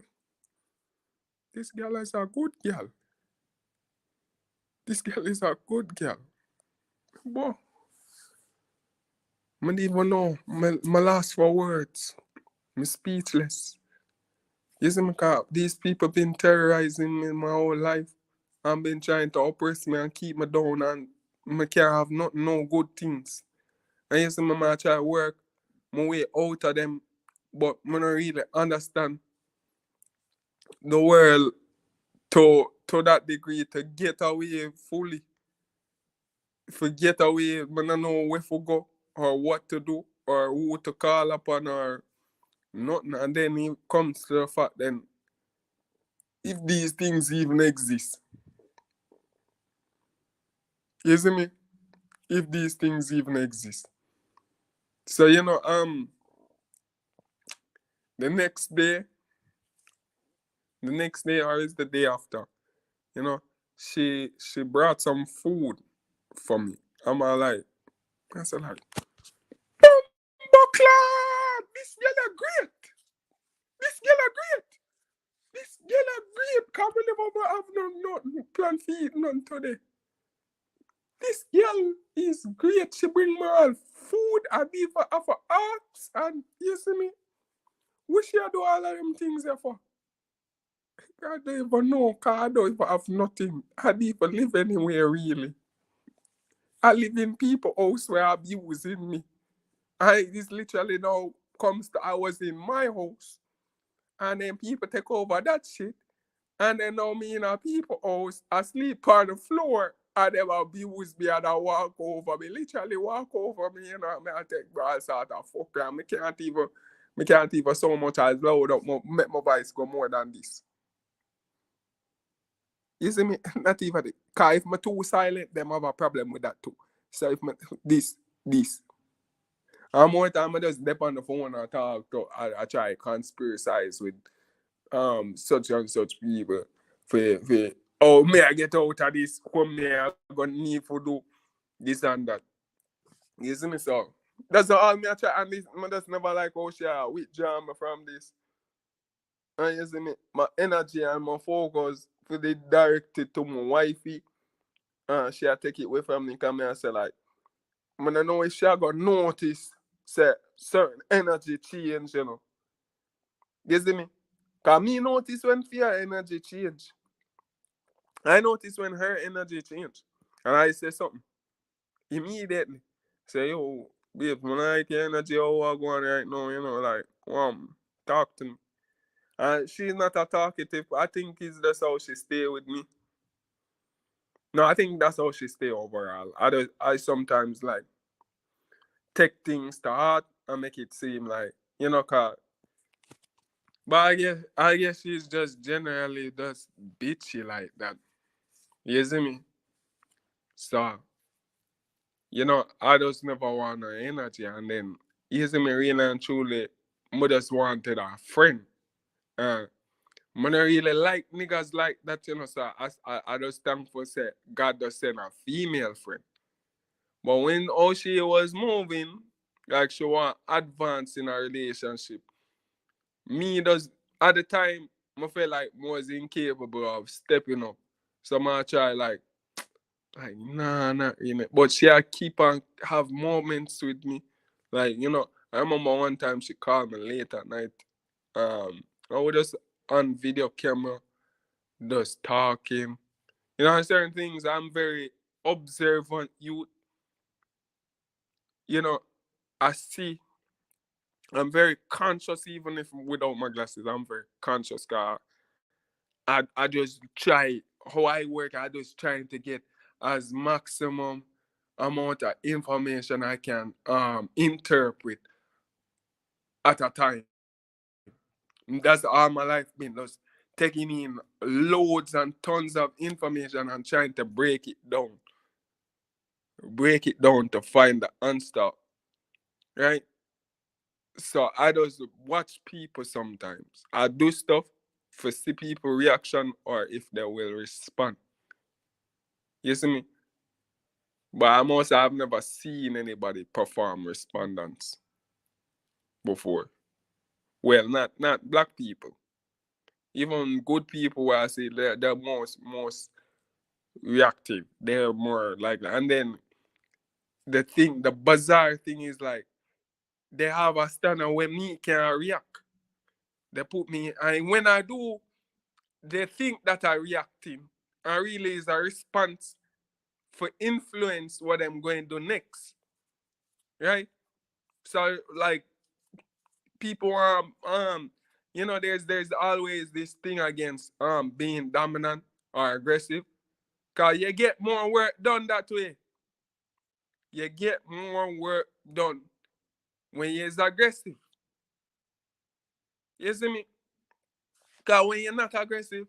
this girl is a good girl. This girl is a good girl." But I don't even know. My last for words. I'm speechless. You see me, these people been terrorizing me my whole life and been trying to oppress me and keep me down, and I can't have no good things. And you see me, I try to work my way out of them, but I don't really understand the world to that degree to get away fully. If we get away, I don't know where to go or what to do or who to call upon or nothing. And then it comes to the fact then, if these things even exist. You see me? If these things even exist. So the next day, or is the day after, you know, she brought some food for me. I said like, Buckler, this girl are great. This girl are great. This girl are great. Can't believe I have no plan for eat none today. This girl is great. She bring me all food and even have apps, and you see me. What she do all of them things there for? I don't even know, cause I don't even have nothing. I don't even live anywhere really. I live in people house where abusing me. This literally now comes to I was in my house and then people take over that shit. And then now me in a people house, I sleep on the floor and them abuse me and I walk over me. Literally walk over me, you know, me I take bras out of fuck and me can't even so much as loud up make my voice go more than this. You see me? Not even the cause if me too silent, them have a problem with that too. So if me this. And more time I just dip on the phone and talk to I try conspiracize with such and such people for oh may I get out of this, what may I gonna need to do this and that. You see me so that's all me I try and this I just never like oh share withdraw me from this. And you see me, my energy and my focus for the directed to my wifey. She take it away from me because I say like I don't know if she gonna notice say certain energy change, you know. You see me? Cause me notice when fear energy change. I notice when her energy change. And I say something. Immediately. Say, yo, babe, when I like your energy, how I going right now, you know, like, talk to me. And she's not a talkative. I think it's that's how she stay with me. No, I think that's how she stay overall. I sometimes like take things to heart and make it seem like, you know, but I guess she's just generally just bitchy like that. You see me? So, you know, I just never want her energy. And then, you see me, really and truly, I just wanted a friend. Uh, I don't really like niggas like that, you know, so I just thankful say God just send a female friend. But when all she was moving, like she want advance in a relationship, me does at the time I feel like I was incapable of stepping up. So I try like nah, not really. But she keep on have moments with me. Like, you know, I remember one time she called me late at night. I was just on video camera, just talking. You know, certain things I'm very observant you know, I see I'm very conscious even if without my glasses. I'm very conscious cause I just try how I work, I just trying to get as maximum amount of information I can interpret at a time. That's all my life been just taking in loads and tons of information and trying to break it down. Break it down to find the answer. Right? So I just watch people sometimes. I do stuff for see people reaction or if they will respond. You see me? But I've never seen anybody perform respondents before. Well, not black people. Even good people where I say they're most reactive. They're more like that. And then the bizarre thing is like they have a standard where me can react. They put me and when I do, they think that I reacting. And really is a response for influence what I'm going to do next. Right? So like people you know there's always this thing against being dominant or aggressive because you get more work done that way. You get more work done when you're aggressive. You see me? Because when you're not aggressive,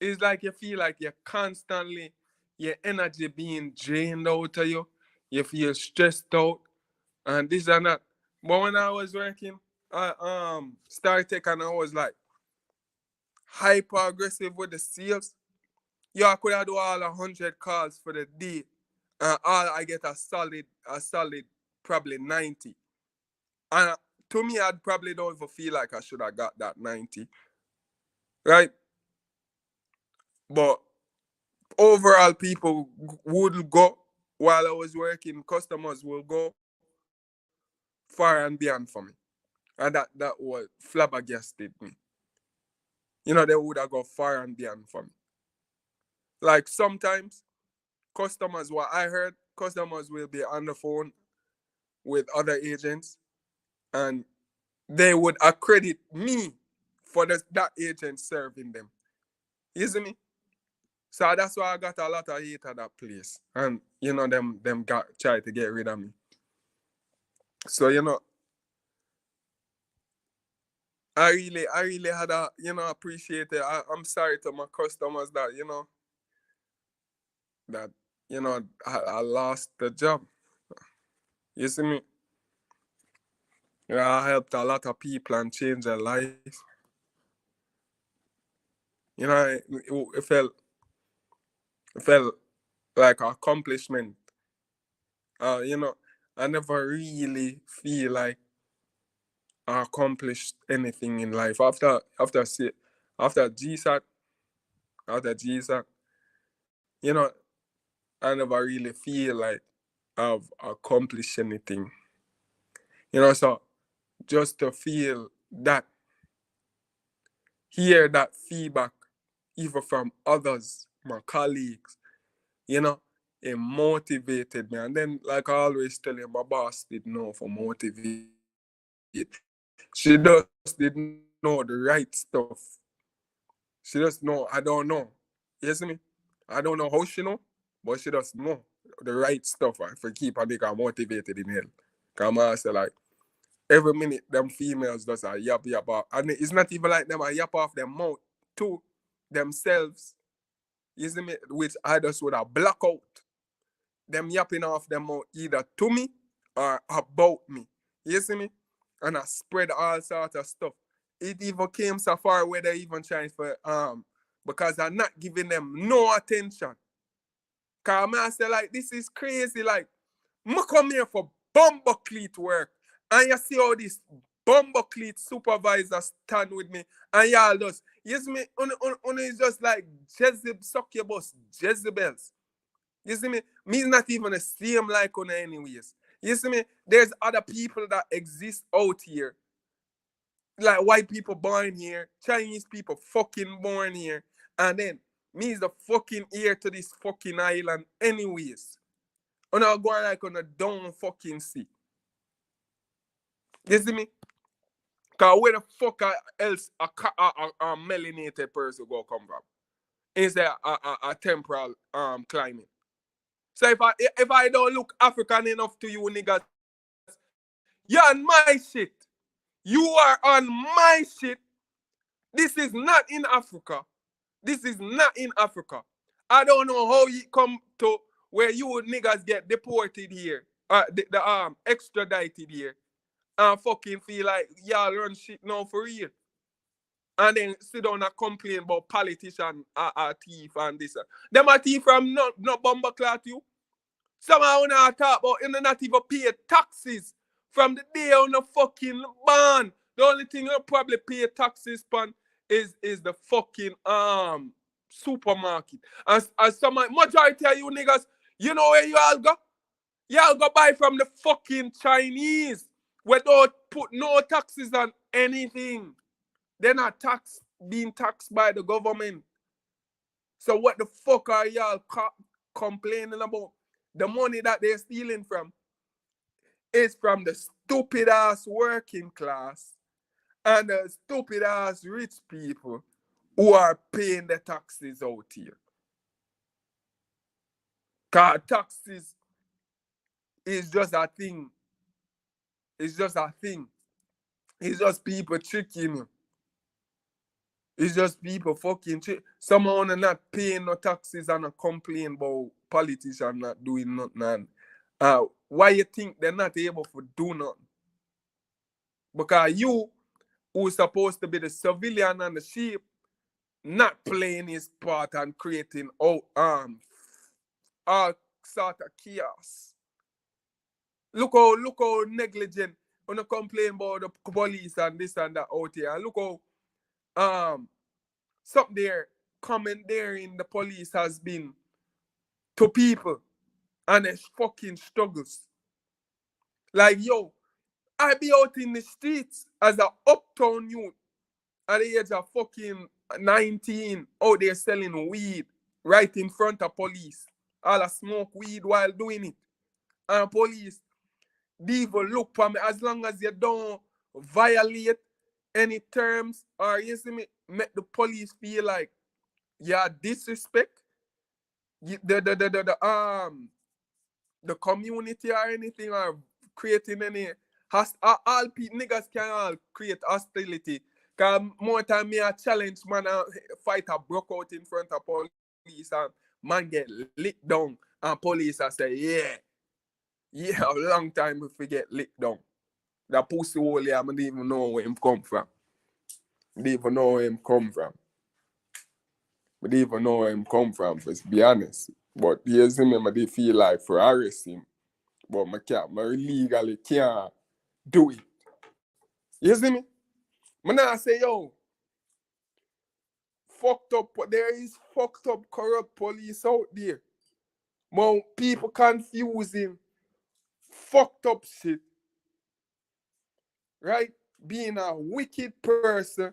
it's like you feel like you're constantly your energy being drained out of you. You feel stressed out and this and that. But when I was working StarTech and I was like hyper aggressive with the sales. Yeah, I could have do all 100 calls for the day, and all I get a solid probably 90. And to me, I'd probably don't even feel like I should have got that 90, right? But overall, people would go while I was working. Customers will go far and beyond for me, and that was flabbergasted me. they would have got fire and beyond for me. Like sometimes customers, what I heard, customers will be on the phone with other agents and they would accredit me for that agent serving them. You see me? So that's why I got a lot of hate at that place. And them got try to get rid of me. So I really had a appreciate it. I'm sorry to my customers that that I lost the job. You see me? Yeah, I helped a lot of people and changed their life. It felt like an accomplishment. I never really feel like I accomplished anything in life after GSAT, I never really feel like I've accomplished anything. So just to feel that, hear that feedback, even from others, my colleagues, it motivated me. And then, like I always tell you, my boss didn't know for motivate. She just didn't know the right stuff. She just know, I don't know. You see me? I don't know how she know, but she just know the right stuff for keep her nigga motivated in hell. Because I say like, every minute them females just a yap off. And it's not even like them a yap off their mouth to themselves. You see me? Which I just would have block out. Them yapping off them mouth either to me or about me. You see me? And I spread all sorts of stuff. It even came so far where they even trying for because I'm not giving them no attention. Cause I say like this is crazy. Like I come here for bumblecleat work. And you see how this bumblecleat supervisor stand with me and y'all just see me on is just like Jezebel succubus, Jezebels. You see me? Me's not even the same like on anyways. You see me? There's other people that exist out here. Like white people born here, Chinese people fucking born here. And then me is the fucking heir to this fucking island anyways. And I'll go like on a down fucking sea. You see me? Cause where the fuck else a melanated person go come from? Is a temporal climate. So if I don't look African enough to you niggas, you're on my shit. You are on my shit. This is not in Africa. This is not in Africa. I don't know how you come to where you niggas get deported here, the extradited here, and fucking feel like y'all run shit now for real. And then sit down and complain about politicians are thief and this. Them are thief from not bomber cloth you. Somehow not talk about you not even pay taxes from the day on the fucking ban. The only thing you probably pay taxes on is the fucking supermarket. As some majority of you niggas, you know where you all go? Y'all go buy from the fucking Chinese where don't put no taxes on anything. They're not being taxed by the government. So what the fuck are y'all complaining about? The money that they're stealing from is from the stupid ass working class and the stupid ass rich people who are paying the taxes out here. Because taxes is just a thing. It's just a thing. It's just people tricking you. It's just people fucking trick. Someone are not paying no taxes and complain about politicians not doing nothing. Why you think they're not able to do nothing? Because you, who's supposed to be the civilian and the sheep, not playing his part and creating all sort of chaos. Look how negligent when you complain about the police and this and that out here. And look how something there commandeering the police has been to people and their fucking struggles. Like, yo, I be out in the streets as an uptown youth at the age of fucking 19 out there selling weed right in front of police. All a smoke weed while doing it. And police, they even look for me as long as you don't violate any terms or you see me, make the police feel like you disrespect the community or anything or creating any all niggas can all create hostility. Cause more time me a challenge man a fight a broke out in front of police and man get licked down and police a say yeah a long time if we get licked down. The pussy hole here, I don't even know where him come from. I don't even know where him come from. I don't even know where him come from, to be honest. But you see me, I feel like for arrest him. But I legally can't do it. You see me? I not say, yo, fucked up, there is fucked up, corrupt police out there. But people confusing fucked up shit, right? Being a wicked person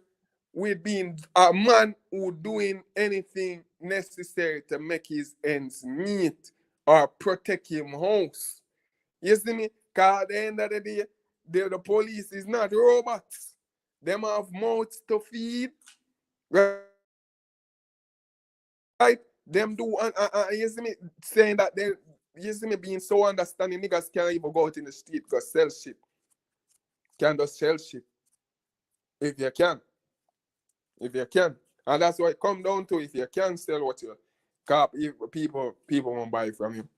with being a man who doing anything necessary to make his ends meet or protect him house. You see me? Because at the end of the day, the police is not robots. Them have mouths to feed, right? Them do, you see me saying that they, you see me being so understanding, niggas can't even go out in the street because sell shit. Can't just sell shit. If you can. If you can. And that's why it come down to if you can sell what you cop, if people won't buy from you.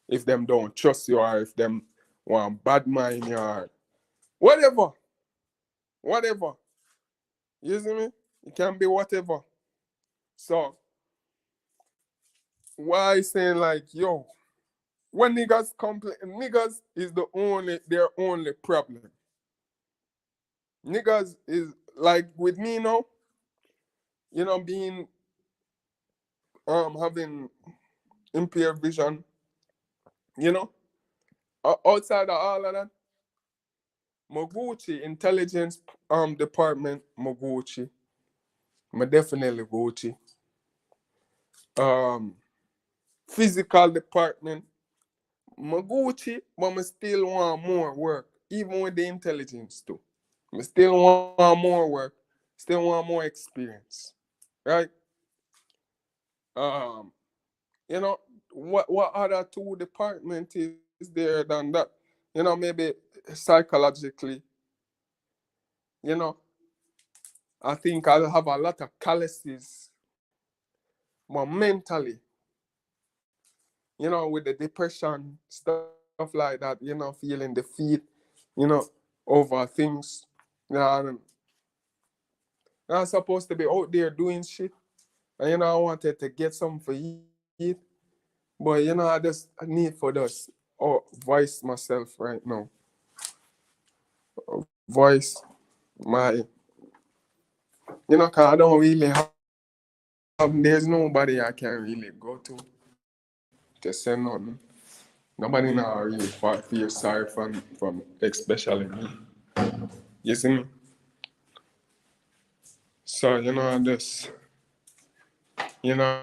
If them don't trust you or if them want bad mind you or whatever. Whatever. You see me? It can be whatever. So why saying like, yo, when niggas complain, niggas is their only problem. Niggas is like with me now, you know, being having impaired vision, you know, outside of all of that, Moguchi, intelligence department, Moguchi. I definitely Gucci. Physical department, Moguchi, but I still want more work, even with the intelligence too. I still want more work, still want more experience, right? You know, what other two department is there than that? You know, maybe psychologically, you know, I think I'll have a lot of calluses, but mentally, you know, with the depression, stuff like that, you know, feeling defeat, you know, over things. You know, I'm supposed to be out there doing shit. And, you know, I wanted to get something for eat. But, you know, I just need for this voice myself right now. Voice my, you know, because I don't really have, there's nobody I can really go to say nothing. Nobody now really feel sorry from especially me. You see me? So, you know, I just, you know,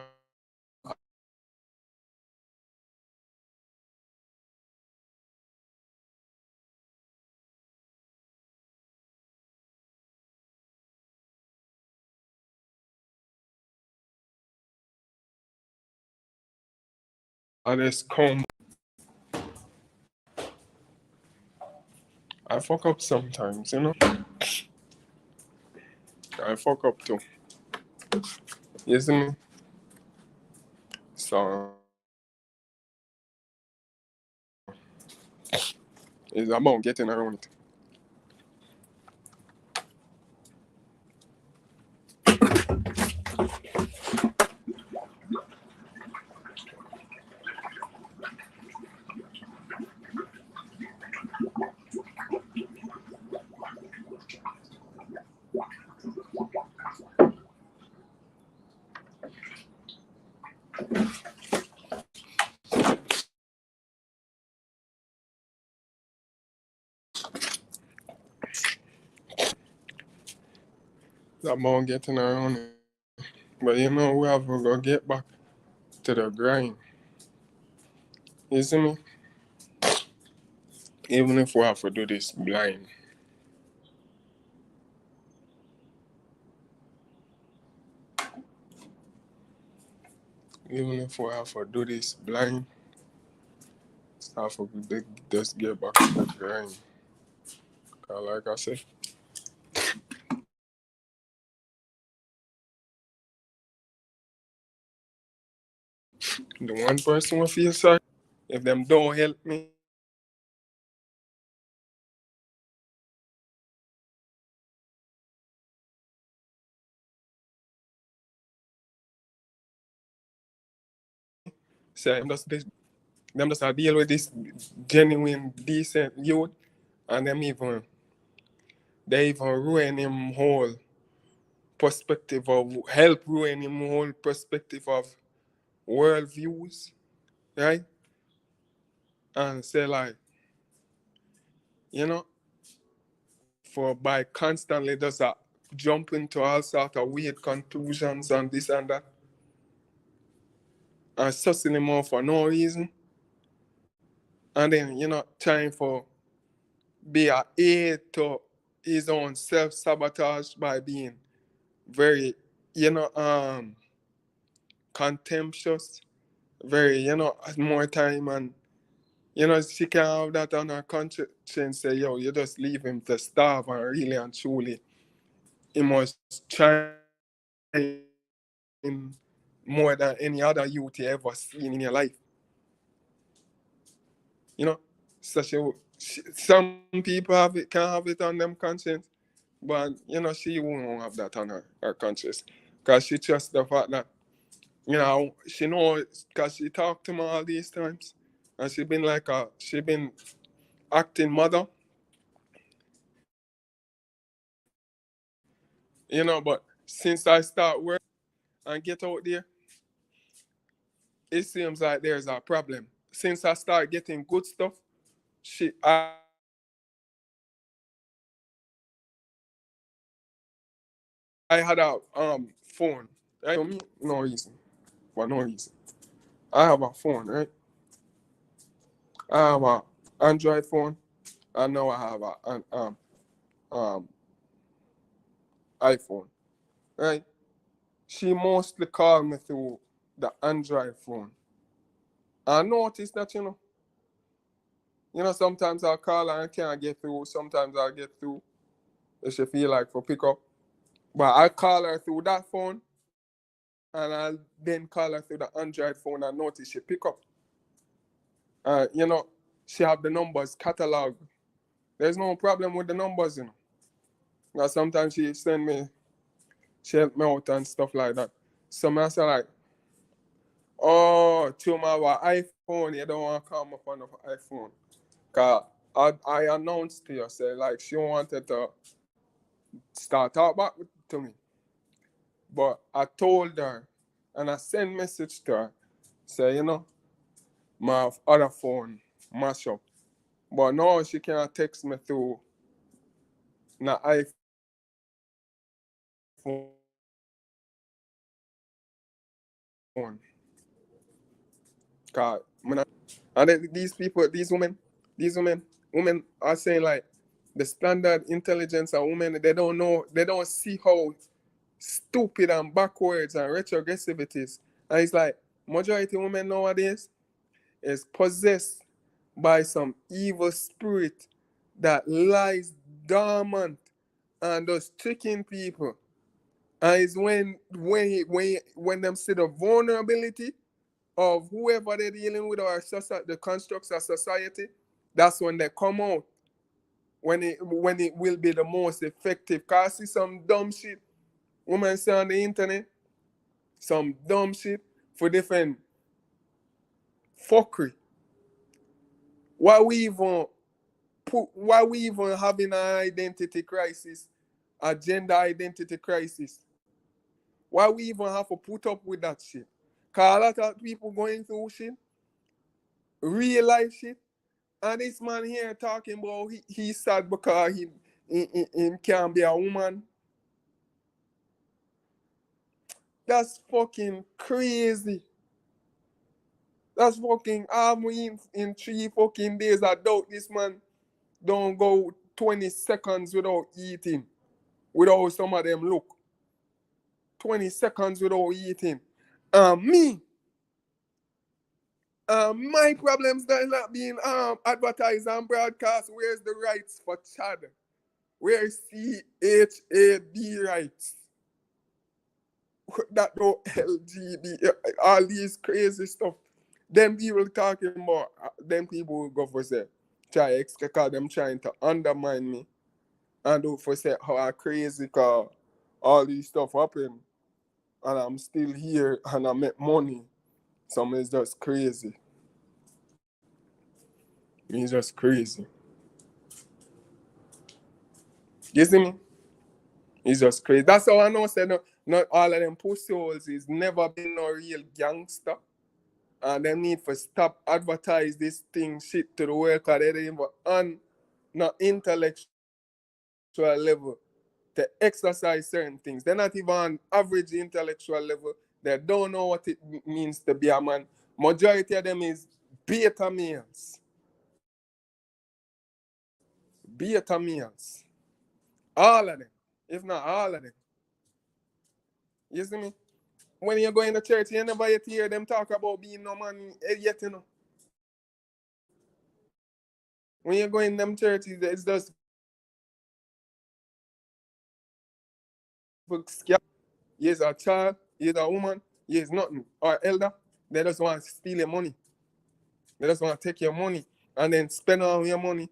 I just come. I fuck up sometimes, you know? I fuck up too. You see me? So, it's about getting around it. about getting around it. But you know, we have to go get back to the grind. You see me? Even if we have to do this blind. Even if we have to do this blind, have to just get back to the grind. 'Cause like I said, the one person will feel sorry if them don't help me. Say them just deal with this genuine, decent youth, and they even ruin him whole perspective of help ruin him whole perspective of world views, right? And say like, you know, for by constantly just jump into all sort of weird conclusions and this and that, and sussing him off for no reason, and then trying for be a aid to his own self sabotage by being very, you know, contemptuous, very, more time, and she can have that on her conscience. Say, yo, you just leave him to starve, and really and truly, he must try more than any other youth you ever seen in your life. You know, such a some people can have it on them conscience, but she won't have that on her conscience, because she trusts the fact that she knows, because she talked to me all these times, and she been acting mother, but since I start work and get out there, it seems like there's a problem. Since I start getting good stuff, she I had a phone, right? For me, no reason. For no reason. I have a phone, right? I have a Android phone, and now I have an um iPhone, right? She mostly called me through the Android phone. I noticed that, sometimes I'll call her and can't get through. Sometimes I'll get through if she feel like for pick up. But I call her through that phone, and I'll then call her through the Android phone and notice she pick up. She have the numbers catalog. There's no problem with the numbers. Now sometimes she help me out and stuff like that. So I say like, oh, to my iPhone, you don't want to call my phone of iPhone. Cause I announced to her, say like she wanted to start talk back to me. But I told her and I sent message to her, say, my other phone mash up. But now she can't text me through the iPhone. Cause and then these people, women are saying like the standard intelligence of women, they don't know, they don't see how stupid and backwards and retrogressive it is. And it's like majority of women nowadays is possessed by some evil spirit that lies dormant and does tricking people. And it's when them see the vulnerability of whoever they're dealing with, or the constructs of society, that's when they come out. When it will be the most effective. Cause I see some dumb shit women say on the internet, some dumb shit for different fuckery. Why we even having an identity crisis, a gender identity crisis? Why we even have to put up with that shit? Cause a lot of people going through shit, real life shit, and this man here talking about he's sad because he can't be a woman. That's fucking crazy. That's fucking in 3 fucking days. I doubt this man don't go 20 seconds without eating. Without some of them look. 20 seconds without eating. Me. My problems that is not being advertised and broadcast. Where's the rights for Chad? Where's CHAD rights? That no LGB, all these crazy stuff. Then people talking about, then people will go for say, because them trying to undermine me. And do for say how I crazy because all these stuff happen. And I'm still here and I make money. So it's just crazy. It's just crazy. You see me? It's just crazy. That's how I know say not all of them pussy holes is never been no real gangster. And them need to stop advertise this thing shit to the world because they don't even on no intellectual level to exercise certain things. They're not even on average intellectual level. They don't know what it means to be a man. Majority of them is beta males. Beta males. All of them. If not all of them. You see me? When you go in the church, you never yet hear them talk about being no man yet, you know. When you go in them churches, it's just he's a child, he's a woman, he's nothing, or elder. They just want to steal your money. They just want to take your money and then spend all your money.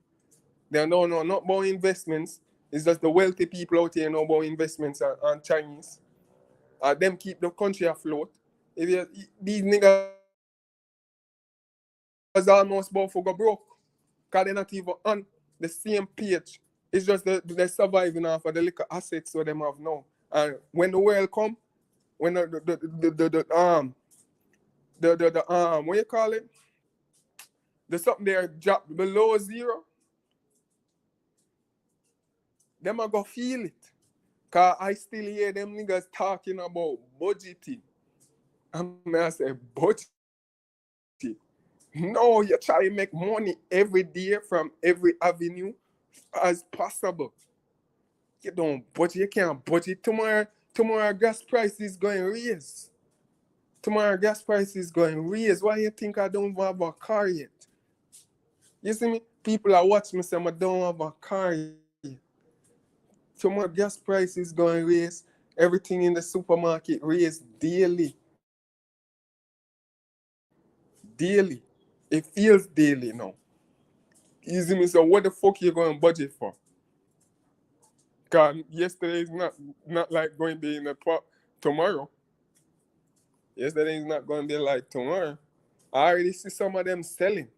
They don't know not about investments. It's just the wealthy people out here know about investments and Chinese. Them keep the country afloat. These niggas almost about to go broke. Because they're not even on the same page. It's just they're surviving off of the little assets so them have now. And when the world come, when the what you call it? The something there drop below zero, them are gonna feel it. Cause I still hear them niggas talking about budgeting. I say budget. No, you try to make money every day from every avenue as possible. You don't budget, you can't budget. Tomorrow gas price is going to raise. Tomorrow gas price is going to raise. Why you think I don't have a car yet? You see me? People are watching me say I don't have a car yet. Tomorrow gas price is going to raise. Everything in the supermarket raise daily. Daily. It feels daily now. You see me? So what the fuck you going to budget for? Because yesterday is not like going to be in the tomorrow. Yesterday is not going to be like tomorrow. I already see some of them selling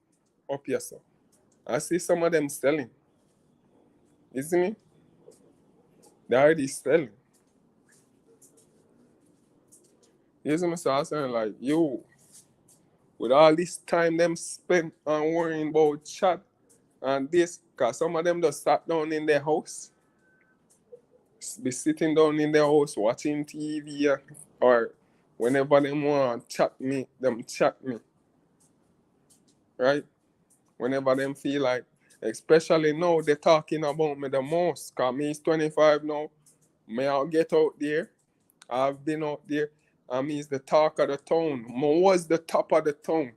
up here, so. I see some of them selling. You see me? They're already selling. You see me? So I saying like, yo, with all this time them spent on worrying about chat and this, because some of them just sat down in their house, be sitting down in their house watching TV or whenever they want to chat me, them chat me. Right? Whenever them feel like, especially now they're talking about me the most, because me is 25 now. May I get out there? I've been out there. I mean, it's the talk of the town. I was the top of the town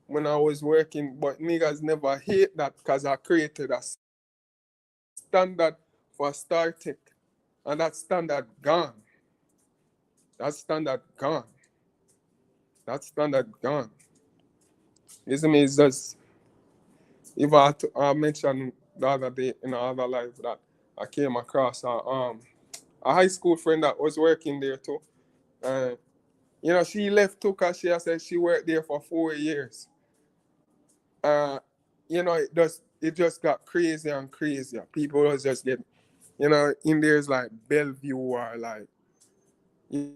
when I was working, but niggas never hate that because I created a standard for StarTech. And that standard gone. That standard gone. That standard gone. You see me? It's just, if I mentioned the other day in another life that I came across a high school friend that was working there too. You know, she left too because she said she worked there for 4 years. You know, it just got crazier and crazier. People was just getting, you know, in there's like Bellevue or like, you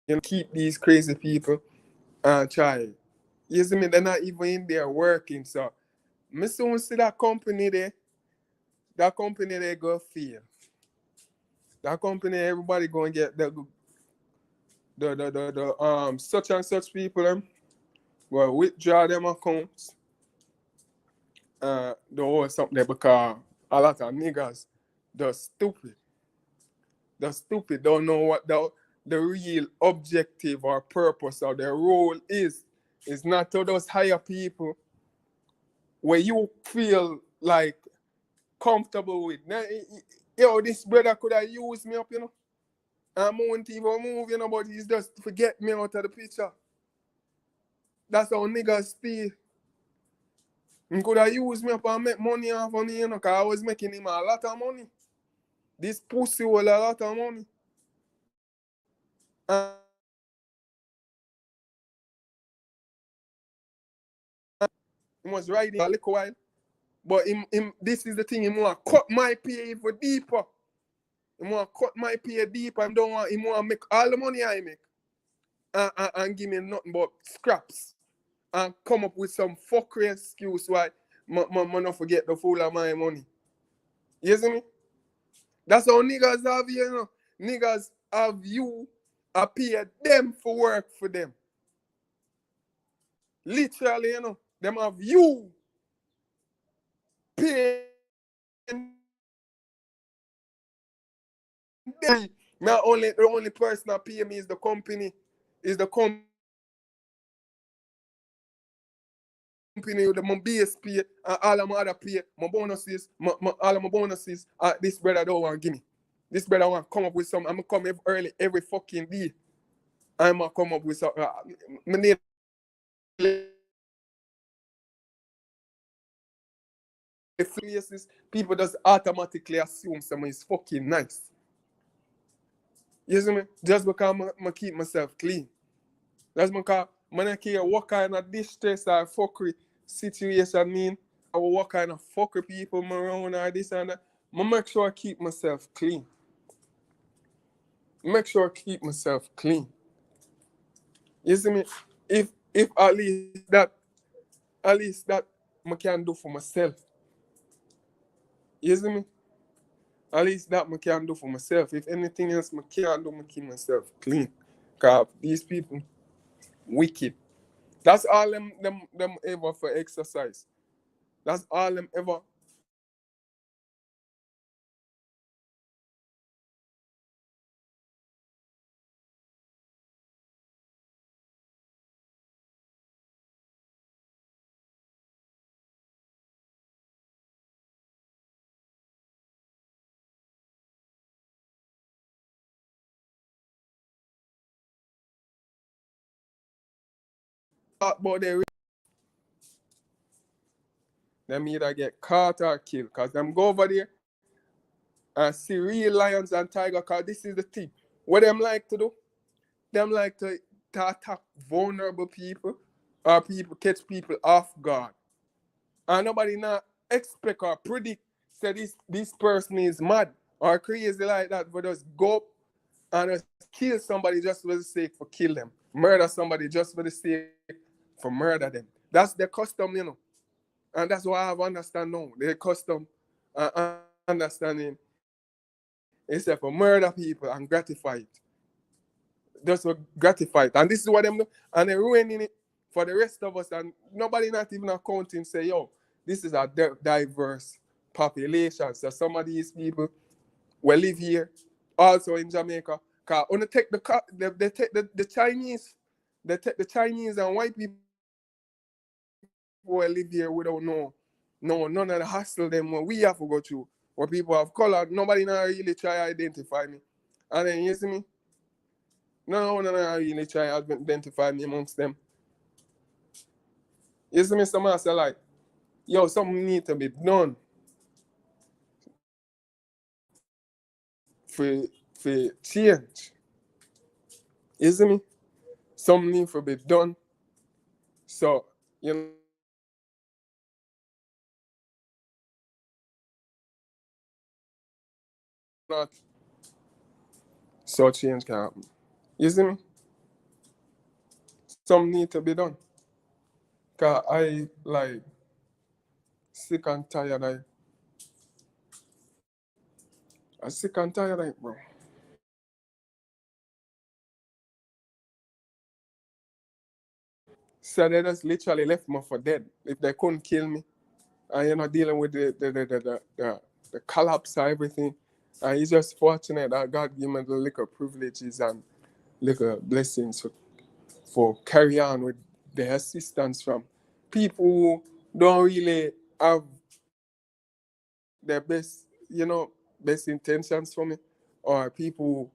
know, keep these crazy people and try. You see me? They're not even in there working. So, me soon see that company there go fail. That company, everybody gonna get the such and such people them will withdraw them accounts, the whole something there because a lot of niggas they're stupid. They're stupid, don't know what the real objective or purpose of their role is. It's not to those hire people where you feel like comfortable with. Now, yo, this brother could have used me up, you know. I won't even move, you know, but he's just to forget me out of the picture. That's how niggas steal. He could have used me up and make money off of me, you know, because I was making him a lot of money. This pussy was a lot of money. And he was riding a little while. But this is the thing, he want to cut my pay even deeper. He want to cut my pay deeper. He want to make all the money I make. And give me nothing but scraps. And come up with some fuckery excuse why I not forget the full of my money. You see me? That's how niggas have you, you know. Niggas have you pay them for work for them. Literally, you know. Them have you paying them. Not only the only person that pay me is the company. Is the company with my base pay and all of my other pay, my bonuses, all of my bonuses, this brother don't want to give me. This brother want to come up with some. I'm going to come early every fucking day. I'm going to come up with some. People just automatically assume someone is fucking nice. You see me? Just because I keep myself clean. That's because I don't care what kind of distress or fuckery situation mean, or what kind of fuckery people around or this and that. I make sure I keep myself clean. Make sure I keep myself clean. You see me? If at least that I can do for myself. You see me? At least that I can do for myself. If anything else I can't do, I keep myself clean. Because these people wicked. That's all them ever for exercise. That's all them ever. Talk about them either get caught or killed. Because them go over there and see real lions and tiger. Because this is the thing. What them like to do? Them like to attack vulnerable people or people catch people off guard. And nobody not expect or predict say this person is mad or crazy like that, but just go and just kill somebody just for the sake for kill them. Murder somebody just for the sake for murder them. That's their custom, you know. And that's why I have understand now. Their custom understanding is for murder people and gratify it. Just for gratify it. And this is what them do. And they're ruining it for the rest of us. And nobody not even accounting say, yo, this is a diverse population. So some of these people will live here, also in Jamaica. Because when they take they take the Chinese, they take the Chinese and white people who live here without none of the hassle them what we have to go through. Where people have color, nobody now really try to identify me. And then you see me? No, really try to identify me amongst them. You see me, someone say like, yo, something need to be done for change. You see me? Something need to be done. So, you know, so change can happen. You see me? Something need to be done. Cause I like sick and tired. I'm sick and tired of it, bro. So they just literally left me for dead. If they couldn't kill me, and dealing with the collapse of everything. And it's just fortunate that God gave me the little privileges and little blessings for carry on with the assistance from people who don't really have their best intentions for me, or people who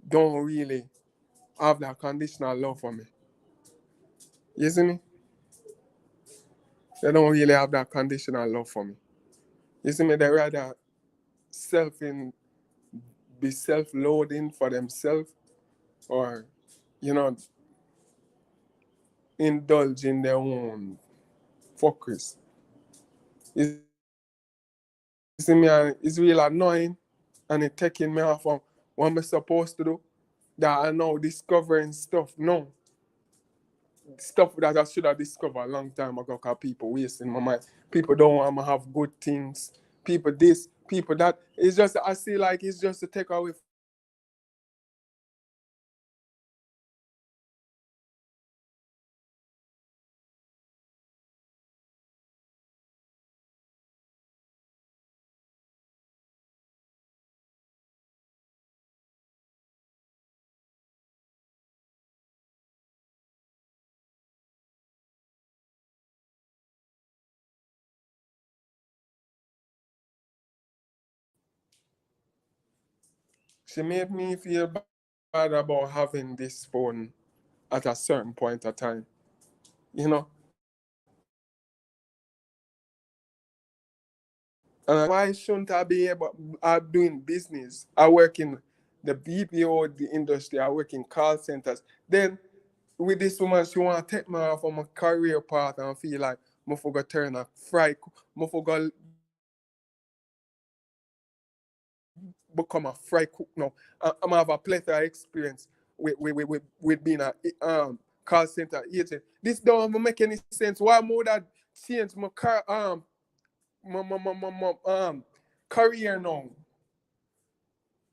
don't really have that conditional love for me. You see me? They don't really have that conditional love for me. You see me? They rather self in be self-loading for themselves, or you know indulge in their own fuckers. You see me? And it's really annoying, and it taking me off from what I'm supposed to do. That I now discovering stuff. No, stuff that I should have discovered a long time ago. Cause people wasting my mind. People don't want to have good things. People this, people that. It's just I see like it's just to take away. She made me feel bad about having this phone at a certain point of time. You know, and why shouldn't I be able? I'm doing business. I work in the BPO the industry. I work in call centers. Then with this woman, she want to take me off on my career path and feel like I forgot turn a fry. I forgot become a fry cook now. I'm have a plethora of experience with being a call center agent. This don't even make any sense. Why more that change my car my career now?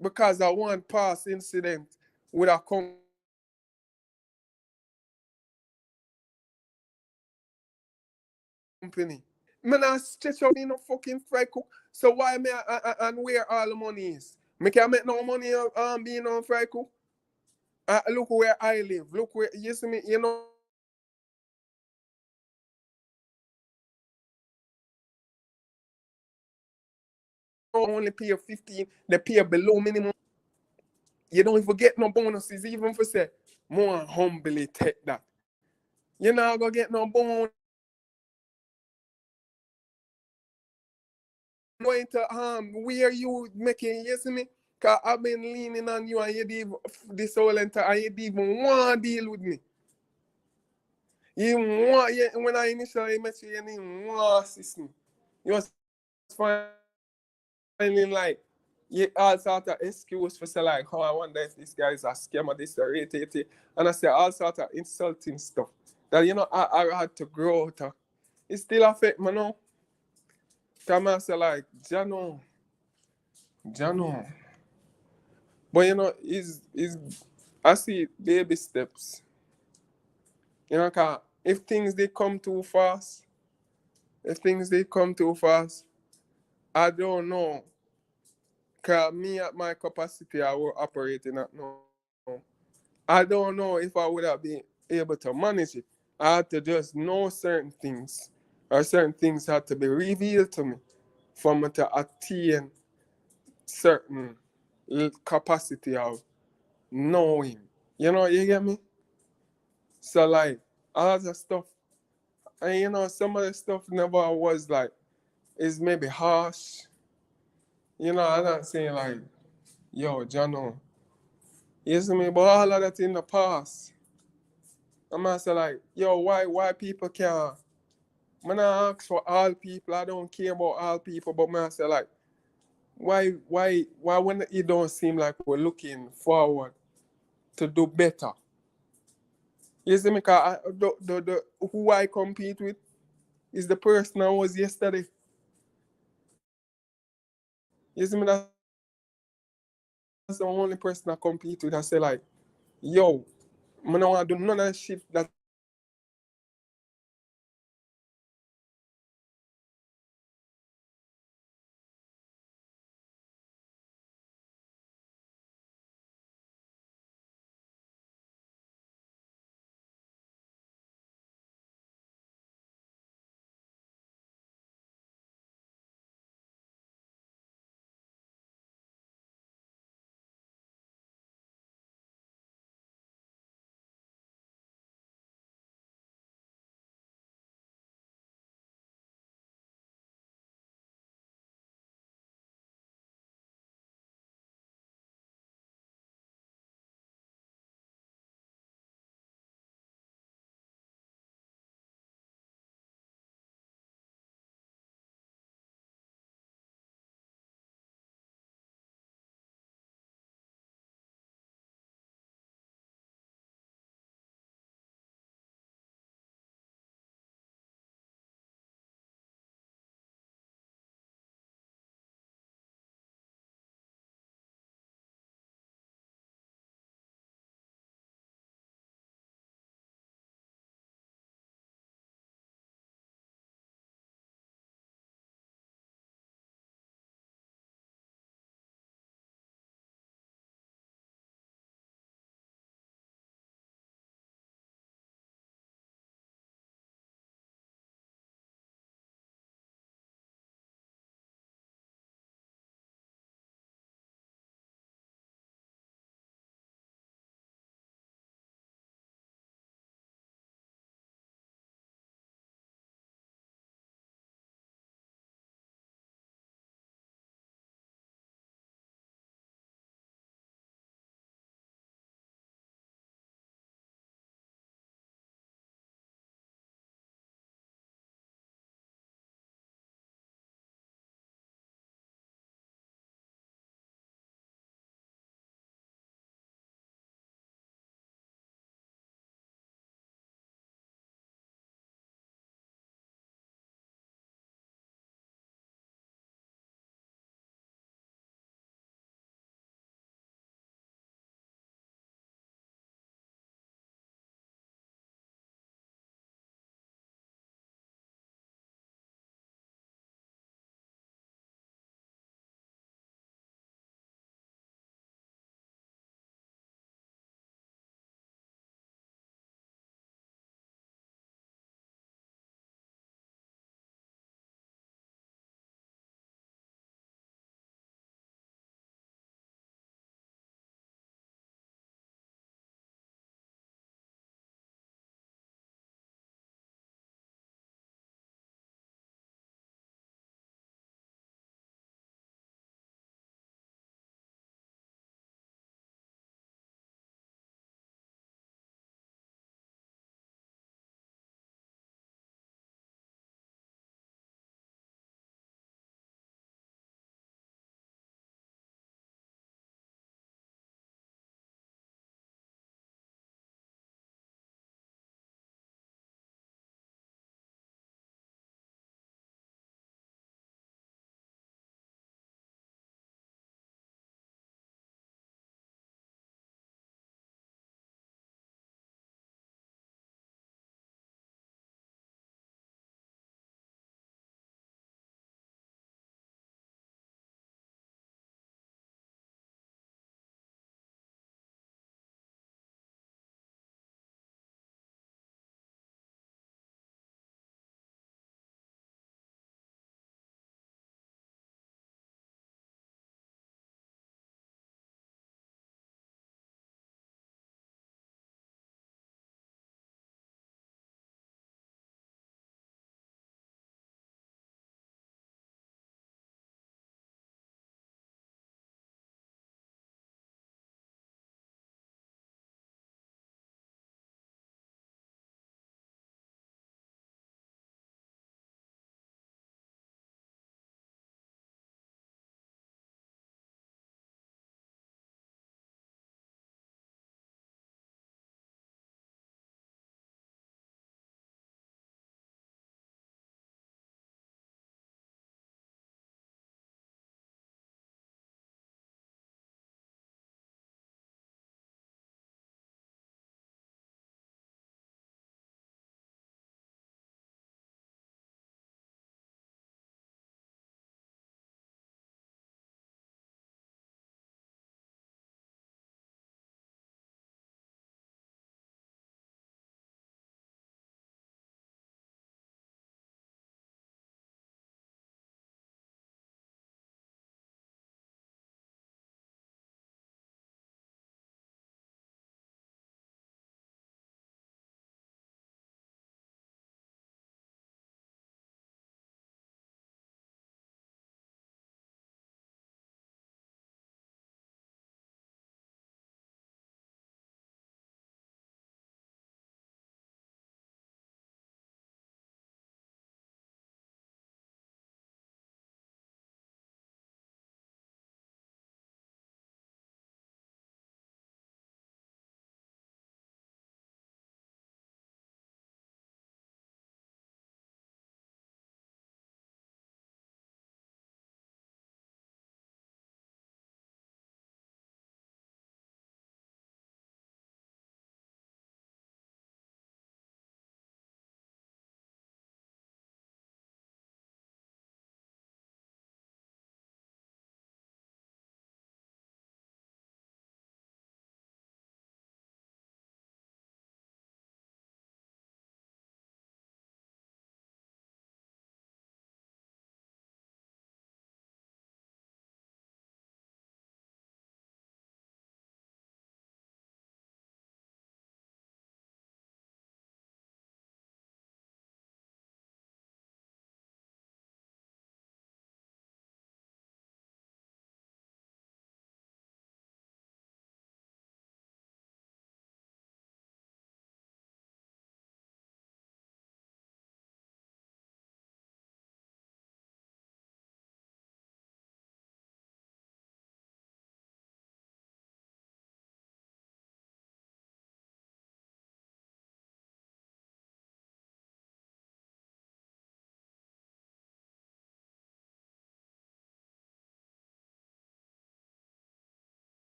Because of one past incident with a company. Man, I stretch out in a fucking fry cook. So why me and where all the money is? Me can make no money being on fry cook. Look where I live. Look where you see me. Only pay 15. They pay below minimum. You don't even get no bonuses, even for say more humbly take that. You're not gonna get no bonus. Going to where you making, you see me? Cause I've been leaning on you and you did this whole entire and you didn't even want to deal with me. You want when I initially met you, you didn't even want to assist me. You was finding like you all sort of excuse for say like, oh, I wonder if this guy is a scammer, this or it. And I say all sort of insulting stuff. That I had to grow out of. It still affect me now. Come I say like, Jano. But is I see baby steps. Cause if things they come too fast, I don't know. Cause me at my capacity I will operating at now. I don't know if I would have been able to manage it. I had to just know certain things, or certain things had to be revealed to me for me to attain certain capacity of knowing. You get me? So like all the stuff, and some of the stuff never was like is maybe harsh. I'm not saying like, yo, Jano, you see me, but all of that in the past. I'm gonna say like, yo, why people can't? I'm not ask for all people. I don't care about all people, but I say like, why when it don't seem like we're looking forward to do better? You see me, cause the who I compete with is the person I was yesterday. You see me, the only person I compete with. I say like, yo, I don't want to do none of the shit that